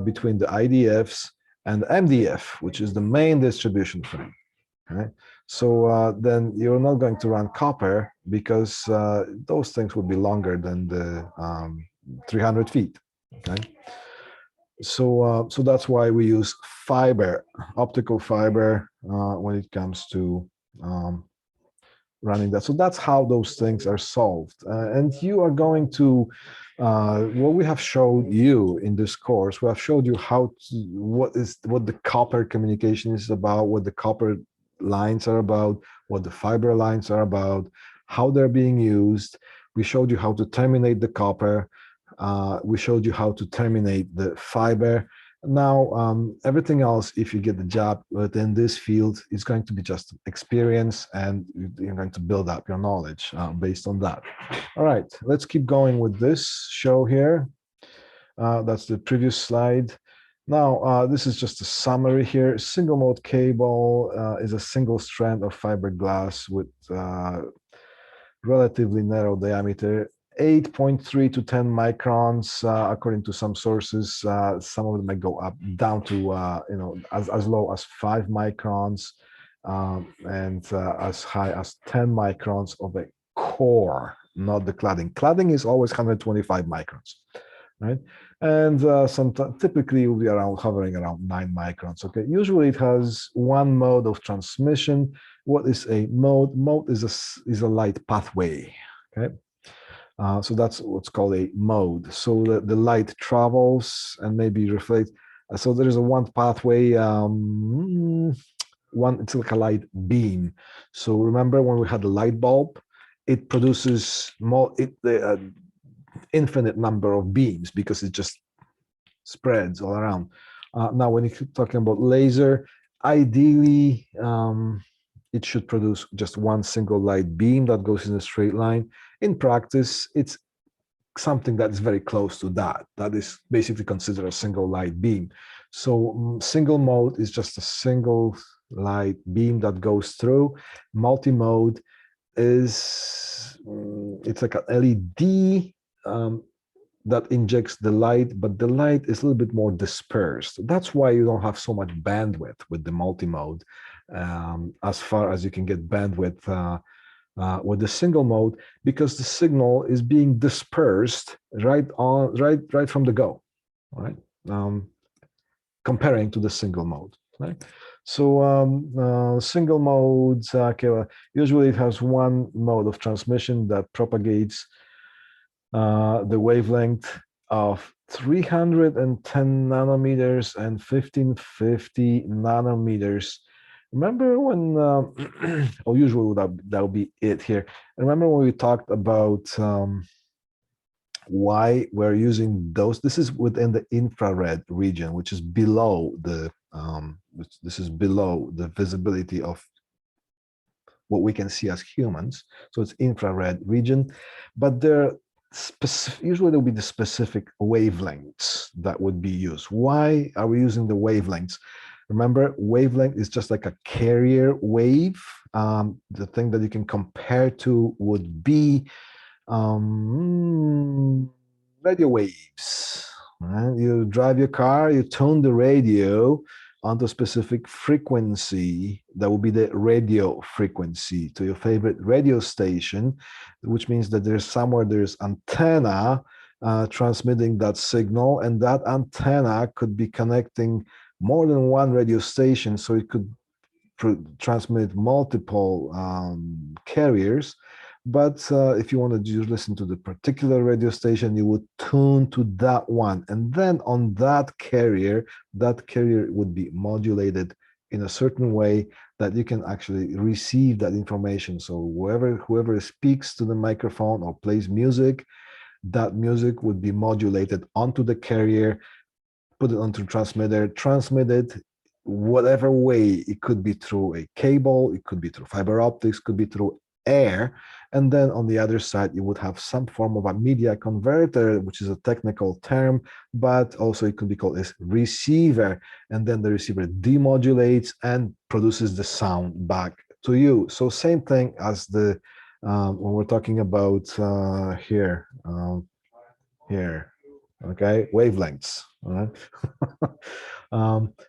Speaker 1: between the IDFs and MDF, which is the main distribution frame. Okay? So then you're not going to run copper because those things would be longer than the 300 feet. Okay. So that's why we use fiber, optical fiber, when it comes to running that. So that's how those things are solved. And you are going to, what we have showed you in this course, we have showed you how to, what the copper communication is about, what the copper lines are about, what the fiber lines are about, how they're being used. We showed you how to terminate the copper. We showed you how to terminate the fiber. Now, everything else, if you get the job within this field, is going to be just experience, and you're going to build up your knowledge based on that. All right, let's keep going with this show here. That's the previous slide. Now, this is just a summary here. Single mode cable is a single strand of fiberglass with relatively narrow diameter, 8.3 to 10 microns, according to some sources. Some of them may go up down to as low as 5 microns, and as high as 10 microns of a core, not the cladding. Cladding is always 125 microns, right? And typically will be hovering around 9 microns. Okay, usually it has one mode of transmission. What is a mode? Mode is a light pathway. Okay. So that's what's called a mode. So the light travels and maybe reflects. So there is a one pathway. It's like a light beam. So remember when we had the light bulb, it produces infinite number of beams because it just spreads all around. Now, when you're talking about laser, ideally, it should produce just one single light beam that goes in a straight line. In practice, it's something that is very close to that. That is basically considered a single light beam. So single mode is just a single light beam that goes through. Multi-mode is, it's like an LED that injects the light, but the light is a little bit more dispersed. That's why you don't have so much bandwidth with the multi-mode, as far as you can get bandwidth with the single mode, because the signal is being dispersed right from the go, right? Comparing to the single mode, right? So single modes, usually it has one mode of transmission that propagates the wavelength of 310 nanometers and 1550 nanometers. Remember when, or usually that would be it here. Remember when we talked about why we're using those? This is within the infrared region, which is below the, this is below the visibility of what we can see as humans. So it's infrared region, but there usually there will be the specific wavelengths that would be used. Why are we using the wavelengths? Remember, wavelength is just like a carrier wave. The thing that you can compare to would be radio waves. Right? You drive your car, you tune the radio onto a specific frequency. That will be the radio frequency to your favorite radio station, which means that there's antenna transmitting that signal, and that antenna could be connecting more than one radio station, so it could transmit multiple carriers. But if you want to listen to the particular radio station, you would tune to that one. And then on that carrier would be modulated in a certain way that you can actually receive that information. So whoever speaks to the microphone or plays music, that music would be modulated onto the carrier, put it onto transmitter, transmitted whatever way. It could be through a cable, it could be through fiber optics, could be through air. And then on the other side, you would have some form of a media converter, which is a technical term, but also it could be called as receiver. And then the receiver demodulates and produces the sound back to you. So same thing as the when we're talking about here, okay, wavelengths. All right.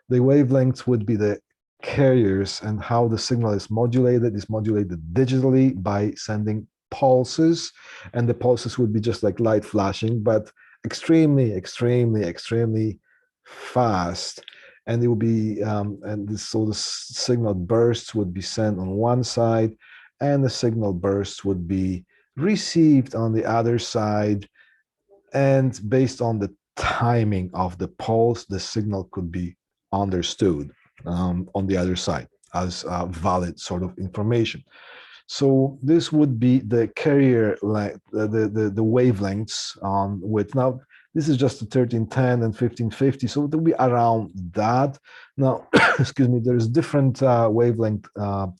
Speaker 1: The wavelengths would be the carriers and how the signal is modulated. It's modulated digitally by sending pulses, and the pulses would be just like light flashing, but extremely, extremely, extremely fast. And it will be, so the signal bursts would be sent on one side, and the signal bursts would be received on the other side. And based on the timing of the pulse, the signal could be understood on the other side as valid sort of information. So this would be the carrier, like the wavelengths on with. Now this is just the 1310 and 1550, so it will be around that. Now, excuse me, there's different wavelength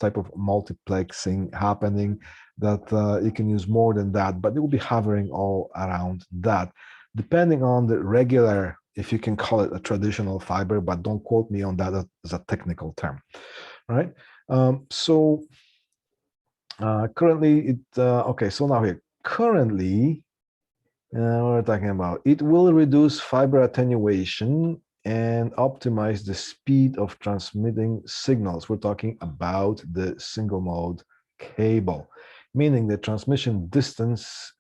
Speaker 1: type of multiplexing happening that you can use more than that, but it will be hovering all around that, depending on the regular, if you can call it a traditional fiber, but don't quote me on that as a technical term, right? Currently, okay, so now here, currently, what we're talking about, it will reduce fiber attenuation and optimize the speed of transmitting signals. We're talking about the single mode cable, meaning the transmission distance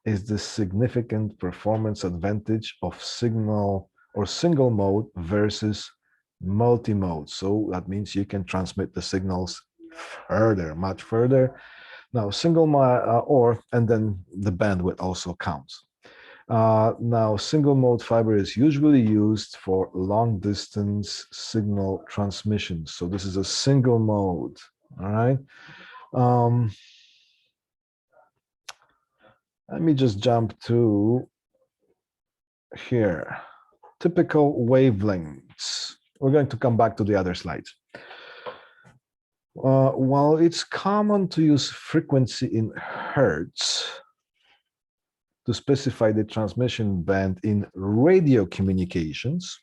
Speaker 1: is the significant performance advantage of signal or single mode versus multimode. So that means you can transmit the signals further, much further. Now, and then the bandwidth also counts. Now, single mode fiber is usually used for long distance signal transmission. So this is a single mode, all right? Let me just jump to here. Typical wavelengths. We're going to come back to the other slides. While it's common to use frequency in hertz to specify the transmission band in radio communications,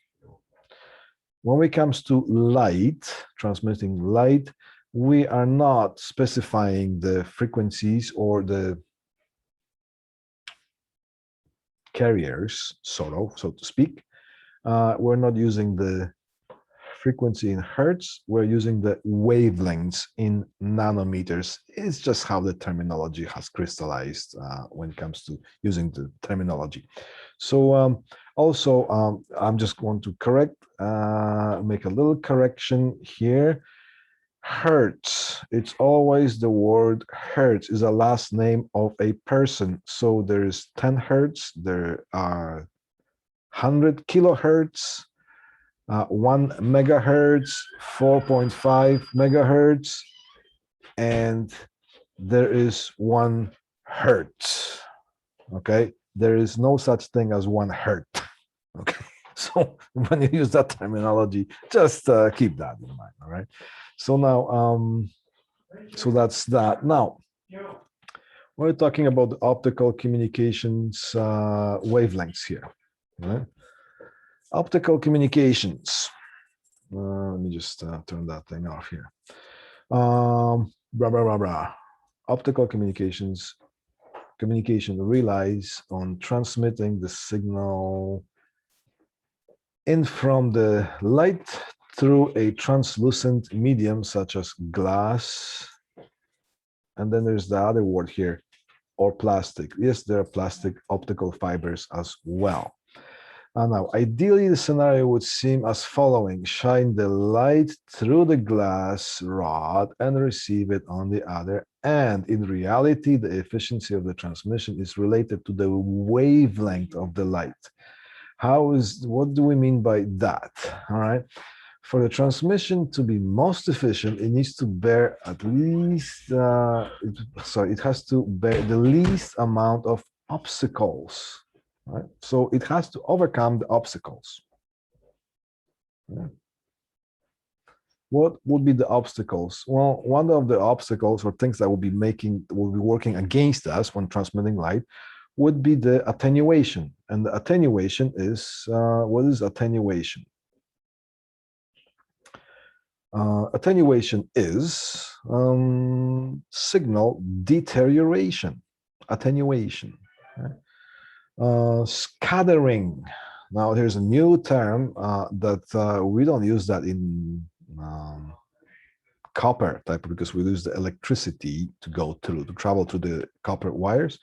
Speaker 1: when it comes to light, transmitting light, we are not specifying the frequencies or the carriers, so to speak. We're not using the frequency in hertz, we're using the wavelengths in nanometers. It's just how the terminology has crystallized when it comes to using the terminology. So also, I'm just going to make a little correction here. Hertz, it's always the word hertz is a last name of a person. So there's 10 hertz, there are 100 kilohertz, 1 megahertz, 4.5 megahertz, and there is 1 hertz. Okay, there is no such thing as 1 hertz. Okay, so when you use that terminology, just keep that in mind. All right. So now, so that's that. Now, we're talking about the optical communications wavelengths here. Right? Optical communications. Let me just turn that thing off here. Optical communication relies on transmitting the signal in from the light through a translucent medium such as glass. And then there's the other word here, or plastic. Yes, there are plastic optical fibers as well. Now, ideally, the scenario would seem as following. Shine the light through the glass rod and receive it on the other end. In reality, the efficiency of the transmission is related to the wavelength of the light. What do we mean by that? All right. For the transmission to be most efficient, it needs to bear at least, it has to bear the least amount of obstacles. Right? So it has to overcome the obstacles. Yeah. What would be the obstacles? Well, one of the obstacles or things that will be working against us when transmitting light would be the attenuation. And the attenuation is, what is attenuation? Attenuation is signal deterioration, attenuation. Right? Scattering. Now, here's a new term that we don't use that in copper type, because we lose the electricity to go through, to travel through the copper wires.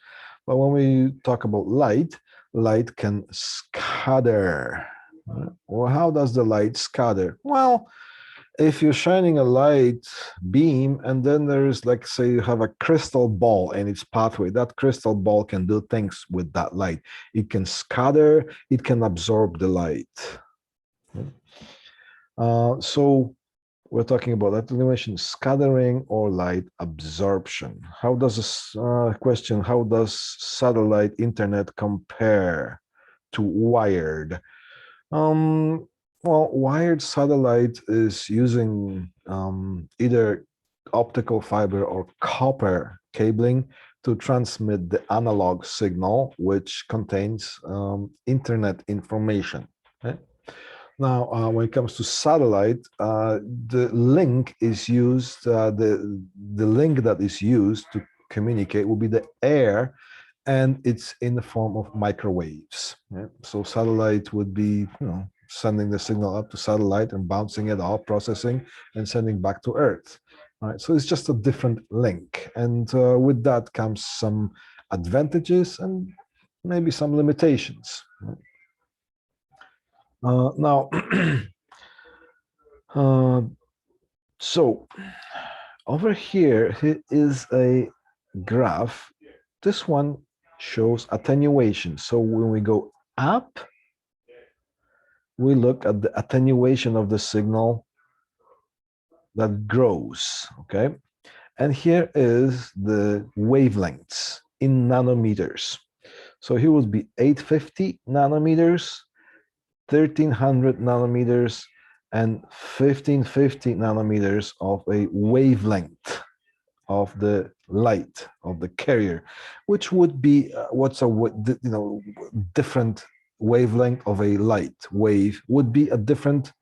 Speaker 1: But when we talk about light, light can scatter. Well, how does the light scatter? Well, if you're shining a light beam and then there's, like, say you have a crystal ball in its pathway, that crystal ball can do things with that light. It can scatter, it can absorb the light. So we're talking about attenuation, scattering, or light absorption. How does this question, how does satellite internet compare to wired? Well, wired satellite is using either optical fiber or copper cabling to transmit the analog signal, which contains internet information. Okay? Now, when it comes to satellite, the link is used, the link that is used to communicate will be the air, and it's in the form of microwaves. Yeah? So satellite would be, sending the signal up to satellite and bouncing it off, processing, and sending back to Earth. All right, so it's just a different link. And with that comes some advantages and maybe some limitations. Now, so over here is a graph. This one shows attenuation. So when we go up, we look at the attenuation of the signal that grows, okay? And here is the wavelengths in nanometers. So here would be 850 nanometers, 1300 nanometers, and 1550 nanometers of a wavelength of the light of the carrier, which would be what's a different wavelength of a light wave would be a different,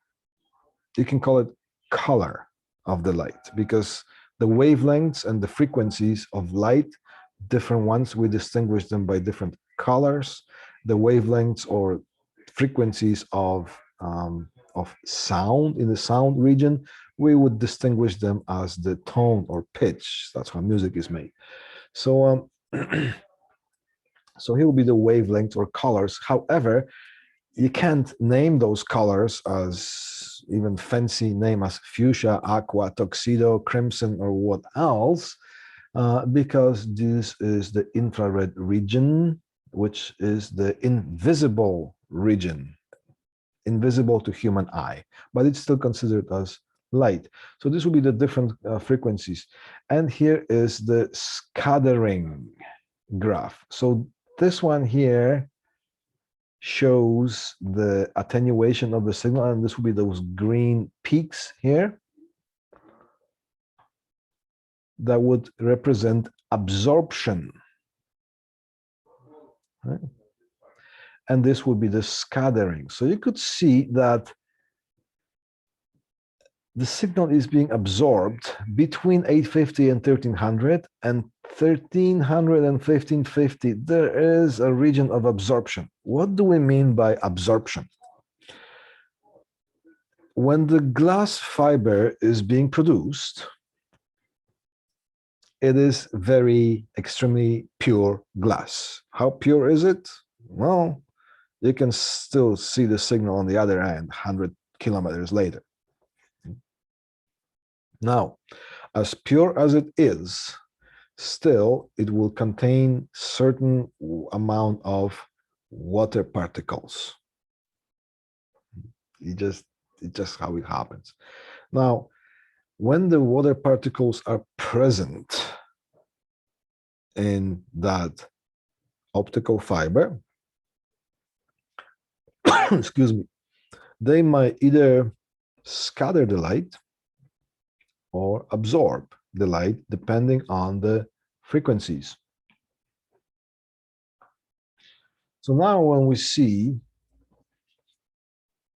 Speaker 1: you can call it, color of the light, because the wavelengths and the frequencies of light, different ones, we distinguish them by different colors. The wavelengths or frequencies of sound in the sound region, we would distinguish them as the tone or pitch. That's how music is made. So so here will be the wavelengths or colors. However, you can't name those colors as even fancy name as fuchsia, aqua, tuxedo, crimson, or what else, because this is the infrared region, which is the invisible region, invisible to human eye, but it's still considered as light. So this will be the different frequencies. And here is the scattering graph. So this one here shows the attenuation of the signal, and this will be those green peaks here that would represent absorption. Right? And this would be the scattering. So you could see that the signal is being absorbed between 850 and 1300, and 1300 and 1550, there is a region of absorption. What do we mean by absorption? When the glass fiber is being produced, it is very extremely pure glass. How pure is it? Well, you can still see the signal on the other end 100 kilometers later. Now, as pure as it is, still it will contain certain amount of water particles. It's just how it happens. Now, when the water particles are present in that optical fiber, excuse me, they might either scatter the light or absorb the light, depending on the frequencies. So now when we see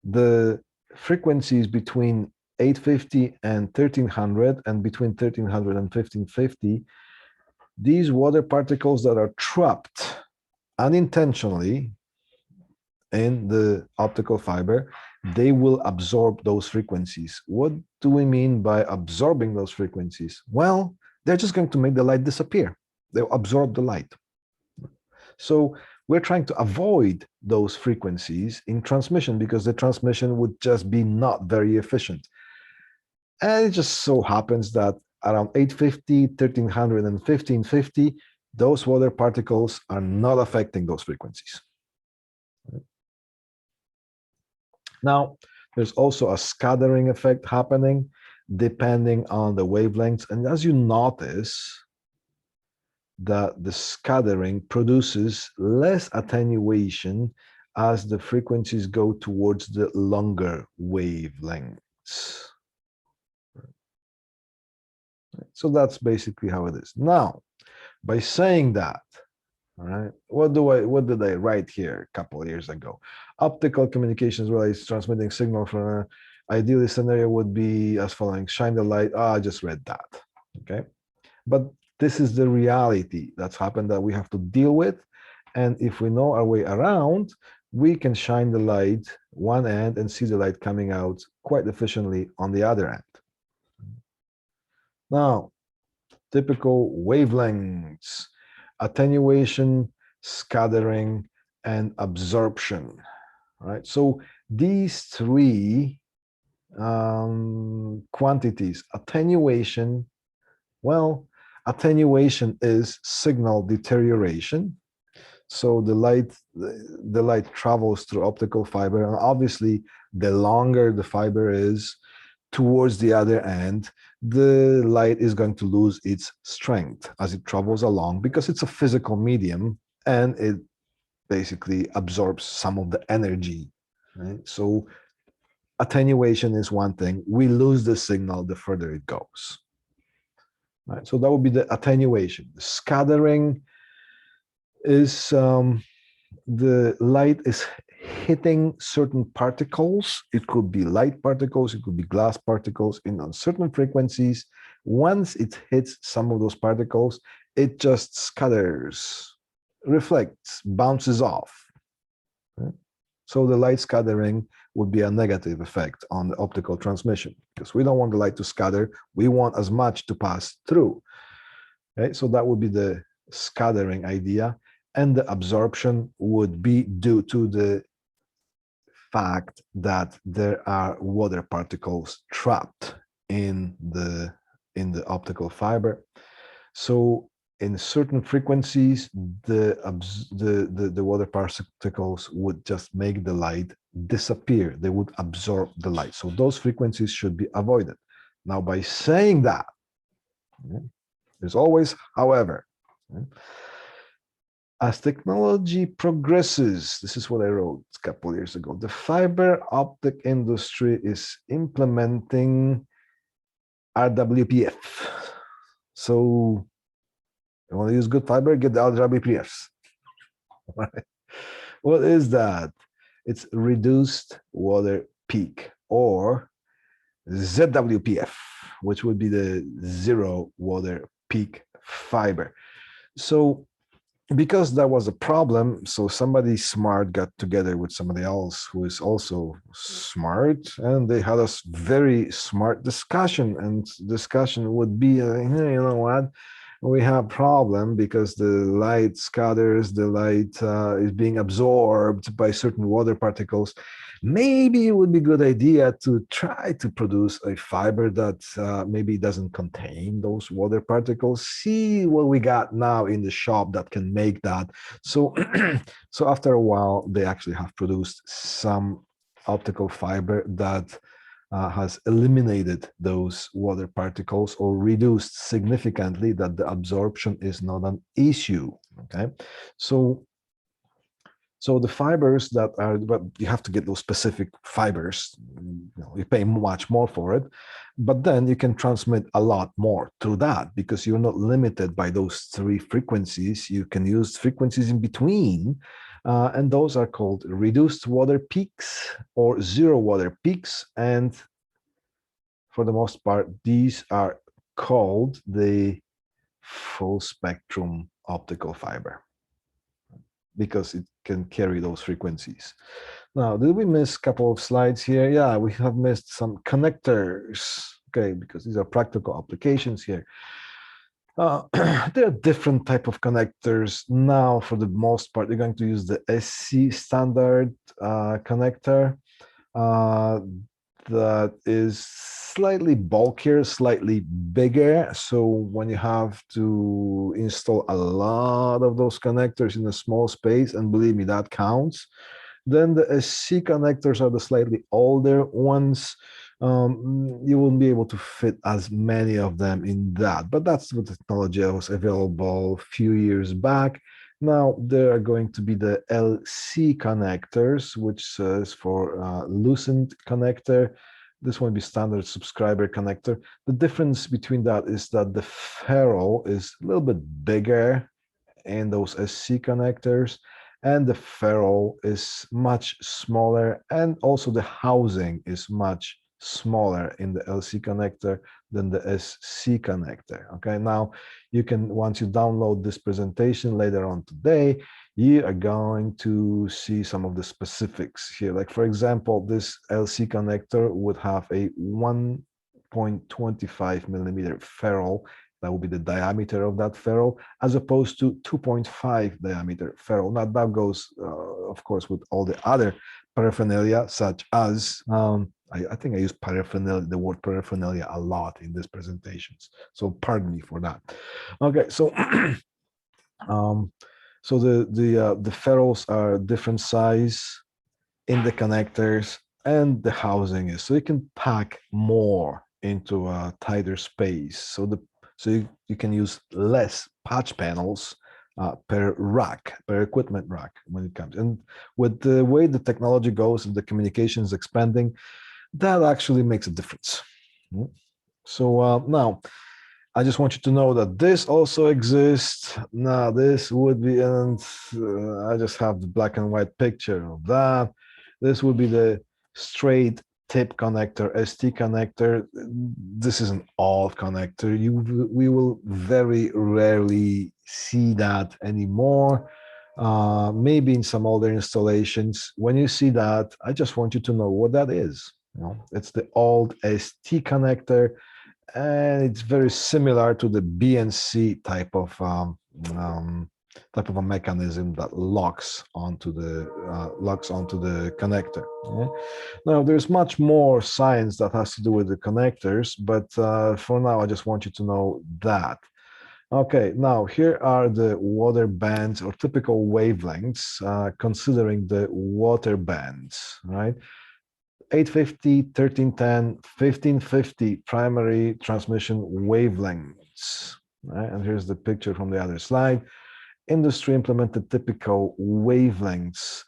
Speaker 1: the frequencies between 850 and 1300, and between 1300 and 1550, these water particles that are trapped unintentionally in the optical fiber, they will absorb those frequencies. What do we mean by absorbing those frequencies? Well, they're just going to make the light disappear. They'll absorb the light. So we're trying to avoid those frequencies in transmission because the transmission would just be not very efficient. And it just so happens that around 850, 1300, and 1550, those water particles are not affecting those frequencies. Now, there's also a scattering effect happening depending on the wavelengths. And as you notice, that the scattering produces less attenuation as the frequencies go towards the longer wavelengths. So that's basically how it is. Now, by saying that, all right, what did I write here a couple of years ago? Optical communications relates transmitting signal from an ideally scenario would be as following: shine the light. I just read that. Okay, but this is the reality that's happened that we have to deal with. And if we know our way around, we can shine the light one end and see the light coming out quite efficiently on the other end. Now, typical wavelengths: attenuation, scattering, and absorption. All right, so these three quantities, attenuation, well, attenuation is signal deterioration. So the light travels through optical fiber, and obviously the longer the fiber is towards the other end, the light is going to lose its strength as it travels along because it's a physical medium and it basically absorbs some of the energy, right? So attenuation is one thing. We lose the signal the further it goes. Right, so that would be the attenuation. The scattering is the light is hitting certain particles. It could be light particles, it could be glass particles in on certain frequencies. Once it hits some of those particles, it just scatters, reflects, bounces off. Right? So the light scattering would be a negative effect on the optical transmission because we don't want the light to scatter. We want as much to pass through. Right? So that would be the scattering idea. And the absorption would be due to the fact that there are water particles trapped in the optical fiber. So in certain frequencies, the water particles would just make the light disappear. They would absorb the light. So those frequencies should be avoided. Now, by saying that, there's always, however, as technology progresses, this is what I wrote a couple of years ago, the fiber optic industry is implementing RWPF. So you want to use good fiber, get the RWPFs. Right? What is that? It's reduced water peak, or ZWPF, which would be the zero water peak fiber. So because that was a problem, so somebody smart got together with somebody else who is also smart, and they had a very smart discussion. And discussion would be, hey, you know what? We have a problem because the light scatters, the light is being absorbed by certain water particles. Maybe it would be a good idea to try to produce a fiber that maybe doesn't contain those water particles. See what we got now in the shop that can make that. So, so after a while, they actually have produced some optical fiber that has eliminated those water particles or reduced significantly that the absorption is not an issue. Okay, so the fibers that are, but you have to get those specific fibers. You pay much more for it, but then you can transmit a lot more through that because you're not limited by those three frequencies. You can use frequencies in between, and those are called reduced water peaks or zero water peaks. And for the most part, these are called the full spectrum optical fiber, because it can carry those frequencies. Now, did we miss a couple of slides here? Yeah, we have missed some connectors, okay, because these are practical applications here. There are different type of connectors now. For the most part, they're going to use the SC standard connector that is slightly bulkier, slightly bigger. So when you have to install a lot of those connectors in a small space, and believe me, that counts. Then the SC connectors are the slightly older ones. You won't be able to fit as many of them in that, but that's the technology that was available a few years back. Now there are going to be the LC connectors, which is for Lucent connector. This one will be standard subscriber connector. The difference between that is that the ferrule is a little bit bigger in those SC connectors, and the ferrule is much smaller, and also the housing is much smaller in the LC connector than the SC connector. Okay, now you can, once you download this presentation later on today, you are going to see some of the specifics here. Like for example, this LC connector would have a 1.25 millimeter ferrule. That will be the diameter of that ferrule, as opposed to 2.5 diameter ferrule. Now that goes, of course, with all the other paraphernalia, such as, I think I use paraphernalia, the word paraphernalia a lot in these presentations. So pardon me for that. Okay, so so the ferrules are different size in the connectors, and the housing is, so you can pack more into a tighter space. So you can use less patch panels per rack, per equipment rack when it comes. And with the way the technology goes and the communication is expanding, that actually makes a difference. So now, I just want you to know that this also exists. Now this would be, and I just have the black and white picture of that. This would be the straight tip connector, ST connector. This is an alt connector. We will very rarely see that anymore. Maybe in some older installations. When you see that, I just want you to know what that is. You know, it's the old ST connector, and it's very similar to the BNC type of a mechanism that locks onto the connector. Yeah? Now, there's much more science that has to do with the connectors, but for now, I just want you to know that. Okay, now here are the water bands or typical wavelengths, considering the water bands, right? 850, 1310, 1550 primary transmission wavelengths. Right? And here's the picture from the other slide. Industry implemented typical wavelengths.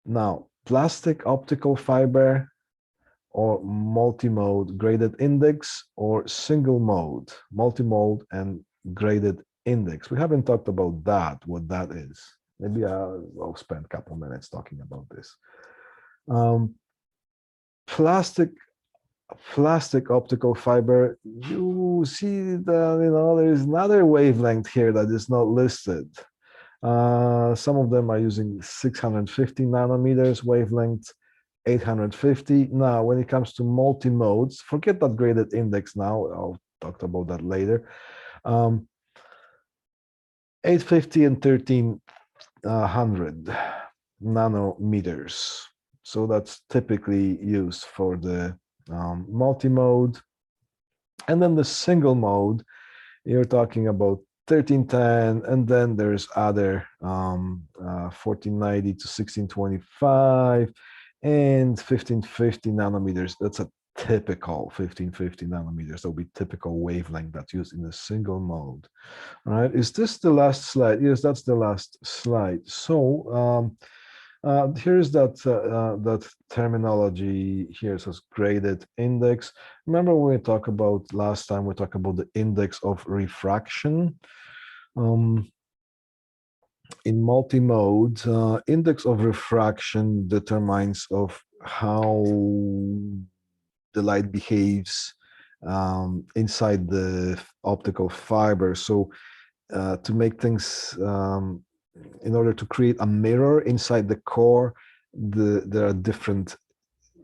Speaker 1: Now, plastic optical fiber or multimode graded index, or single mode, multimode and graded index. We haven't talked about that, what that is. Maybe I'll spend a couple minutes talking about this. Plastic optical fiber, you see that, you know, there is another wavelength here that is not listed. Some of them are using 650 nanometers wavelength, 850. Now, when it comes to multi-modes, forget that graded index now, I'll talk about that later. 850 and 1300 nanometers. So that's typically used for the multi-mode. And then the single mode, you're talking about 1310, and then there's other 1490 to 1625 and 1550 nanometers. That's a typical 1550 nanometers. That will be typical wavelength that's used in a single mode. All right, is this the last slide? Yes, that's the last slide. So here's that terminology here. It says graded index. Remember when we talked about last time, we talked about the index of refraction. In multi-mode, index of refraction determines of how the light behaves inside the optical fiber. So to make things in order to create a mirror inside the core, there are different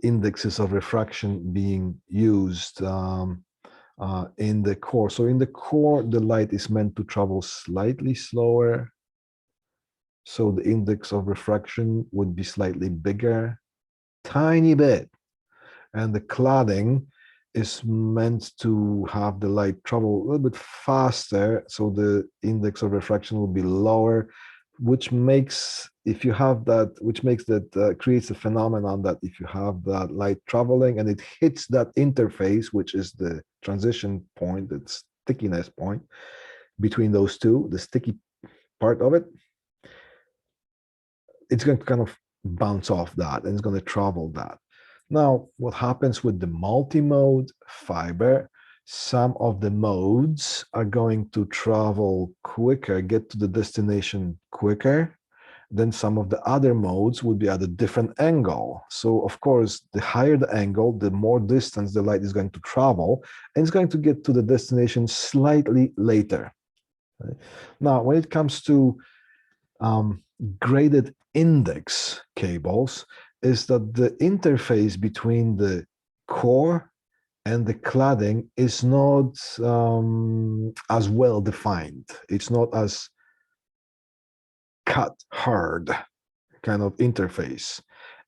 Speaker 1: indexes of refraction being used in the core. So in the core, the light is meant to travel slightly slower. So the index of refraction would be slightly bigger, tiny bit. And the cladding is meant to have the light travel a little bit faster. So the index of refraction will be lower, which makes, if you have that, which makes that, creates a phenomenon that if you have that light traveling and it hits that interface, which is the transition point, the stickiness point between those two, the sticky part of it, it's going to kind of bounce off that and it's going to travel that. Now, what happens with the multi-mode fiber, some of the modes are going to travel quicker, get to the destination quicker, then some of the other modes would be at a different angle. So of course, the higher the angle, the more distance the light is going to travel, and it's going to get to the destination slightly later. Right? Now, when it comes to graded index cables, is that the interface between the core and the cladding is not as well defined. It's not as cut hard kind of interface.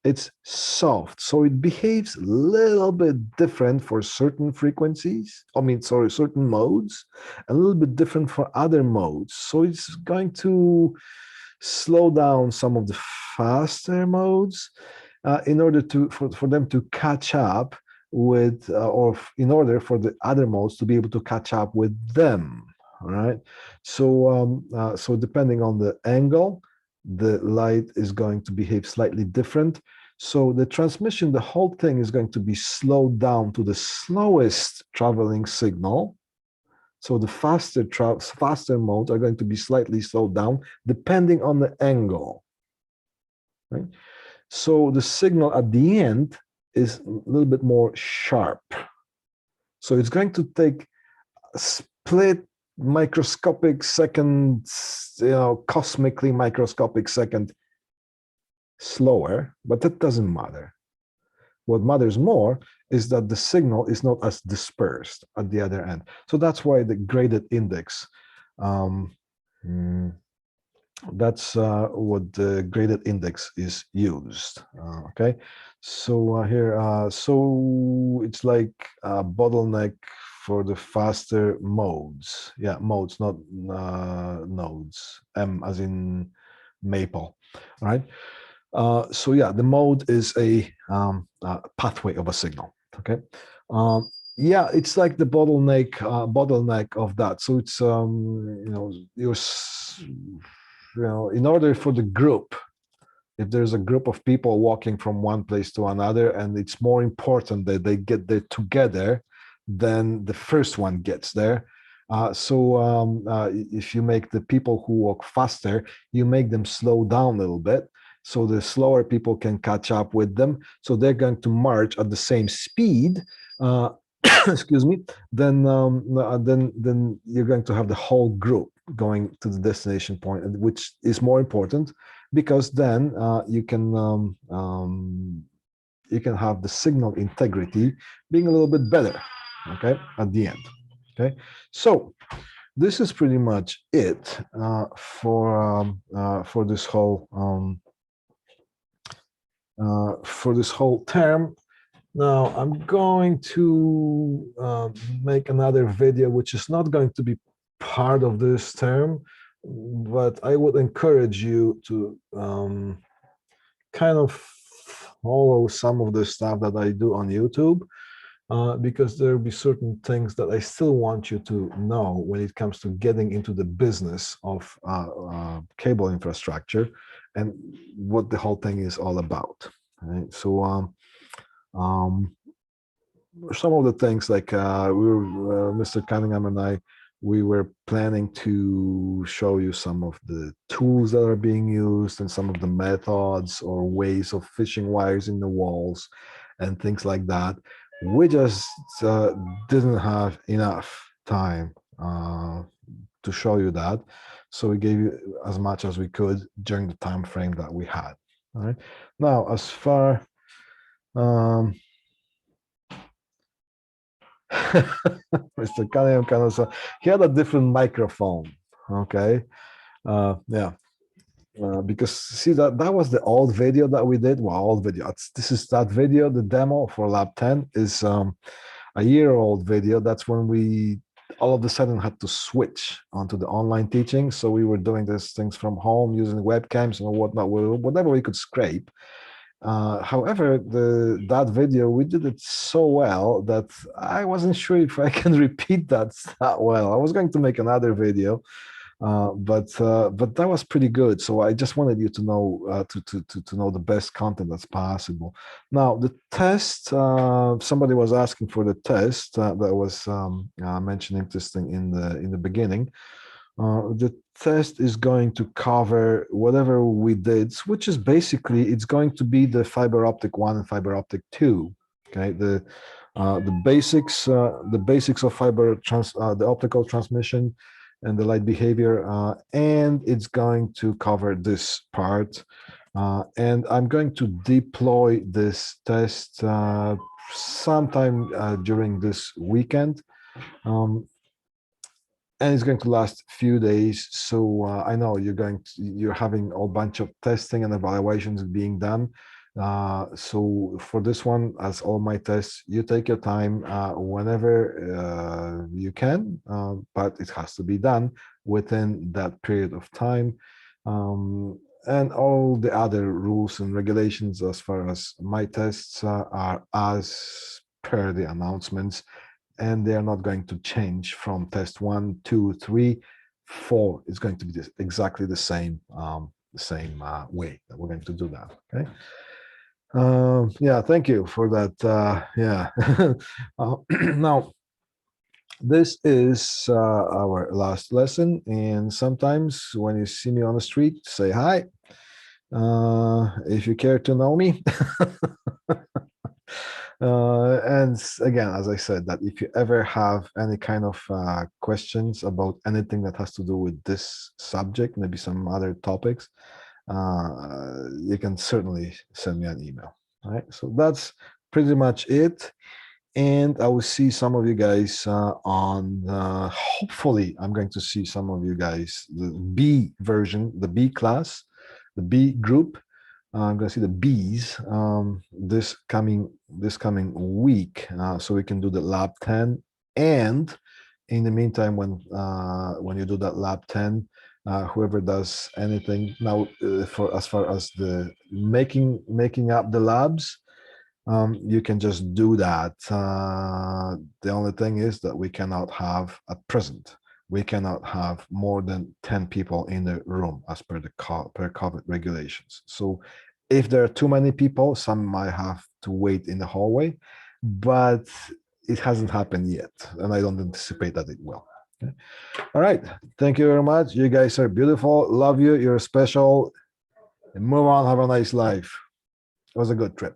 Speaker 1: It's soft, so it behaves a little bit different for certain frequencies. I mean, sorry, certain modes, a little bit different for other modes. So it's going to slow down some of the faster modes in order to for them to catch up with, or in order for the other modes to be able to catch up with them. All right. So so depending on the angle, the light is going to behave slightly different. So the transmission, the whole thing is going to be slowed down to the slowest traveling signal. So the faster modes are going to be slightly slowed down depending on the angle. Right? So the signal at the end is a little bit more sharp. So it's going to take a split microscopic second, cosmically microscopic second slower, but that doesn't matter. What matters more is that the signal is not as dispersed at the other end. So that's why the graded index, that's what the graded index is used. Okay, so here, so it's like a bottleneck for the faster modes. Yeah, modes, not nodes. M as in maple. All right. So yeah, the mode is a pathway of a signal. Okay. Yeah, it's like the bottleneck of that. So it's in order for the group, if there's a group of people walking from one place to another, and it's more important that they get there together than the first one gets there. If you make the people who walk faster, you make them slow down a little bit, so the slower people can catch up with them. So they're going to march at the same speed. Excuse me. Then you're going to have the whole group going to the destination point, which is more important, because then you can have the signal integrity being a little bit better. Okay, at the end. Okay, so this is pretty much it for this whole term. Now I'm going to make another video, which is not going to be part of this term, but I would encourage you to kind of follow some of the stuff that I do on YouTube, because there will be certain things that I still want you to know when it comes to getting into the business of cable infrastructure and what the whole thing is all about. Right? So some of the things, like Mr. Cunningham and I, we were planning to show you some of the tools that are being used and some of the methods or ways of fishing wires in the walls and things like that. We just didn't have enough time to show you that. So we gave you as much as we could during the time frame that we had. All right. Now, as far Mr. Cunningham Canosa, he had a different microphone. Okay. Yeah. Because see that was the old video that we did. Well, old video. This is that video. The demo for Lab 10 is a year-old video. That's when we all of a sudden had to switch onto the online teaching. So we were doing these things from home using webcams and whatnot, whatever we could scrape. However, that video, we did it so well that I wasn't sure if I can repeat that well. I was going to make another video, but that was pretty good. So I just wanted you to know to know the best content that's possible. Now the test. Somebody was asking for the test that was mentioned interesting in the beginning. The test is going to cover whatever we did, which is basically it's going to be the fiber optic 1 and fiber optic 2. Okay, the basics of the optical transmission and the light behavior, and it's going to cover this part. And I'm going to deploy this test sometime during this weekend. And it's going to last a few days. So I know you're having a bunch of testing and evaluations being done. So for this one, as all my tests, you take your time whenever you can, but it has to be done within that period of time. And all the other rules and regulations as far as my tests are as per the announcements, and they are not going to change from test 1, 2, 3, 4. It's going to be exactly the same way that we're going to do that. Okay. Yeah, thank you for that. Yeah. Now, this is our last lesson, and sometimes when you see me on the street, say hi. If you care to know me. And again, as I said, that if you ever have any kind of questions about anything that has to do with this subject, maybe some other topics, you can certainly send me an email. All right, so that's pretty much it. And I will see some of you guys on, hopefully, I'm going to see some of you guys, the B version, the B class, the B group. I'm going to see the Bs this coming week, so we can do the lab 10. And in the meantime, when you do that lab 10, whoever does anything now for as far as the making up the labs, you can just do that. The only thing is that we cannot have at present. We cannot have more than 10 people in the room as per the COVID regulations. So if there are too many people, some might have to wait in the hallway, but it hasn't happened yet, and I don't anticipate that it will. Okay. All right. Thank you very much. You guys are beautiful. Love you. You're special. And move on. Have a nice life. It was a good trip.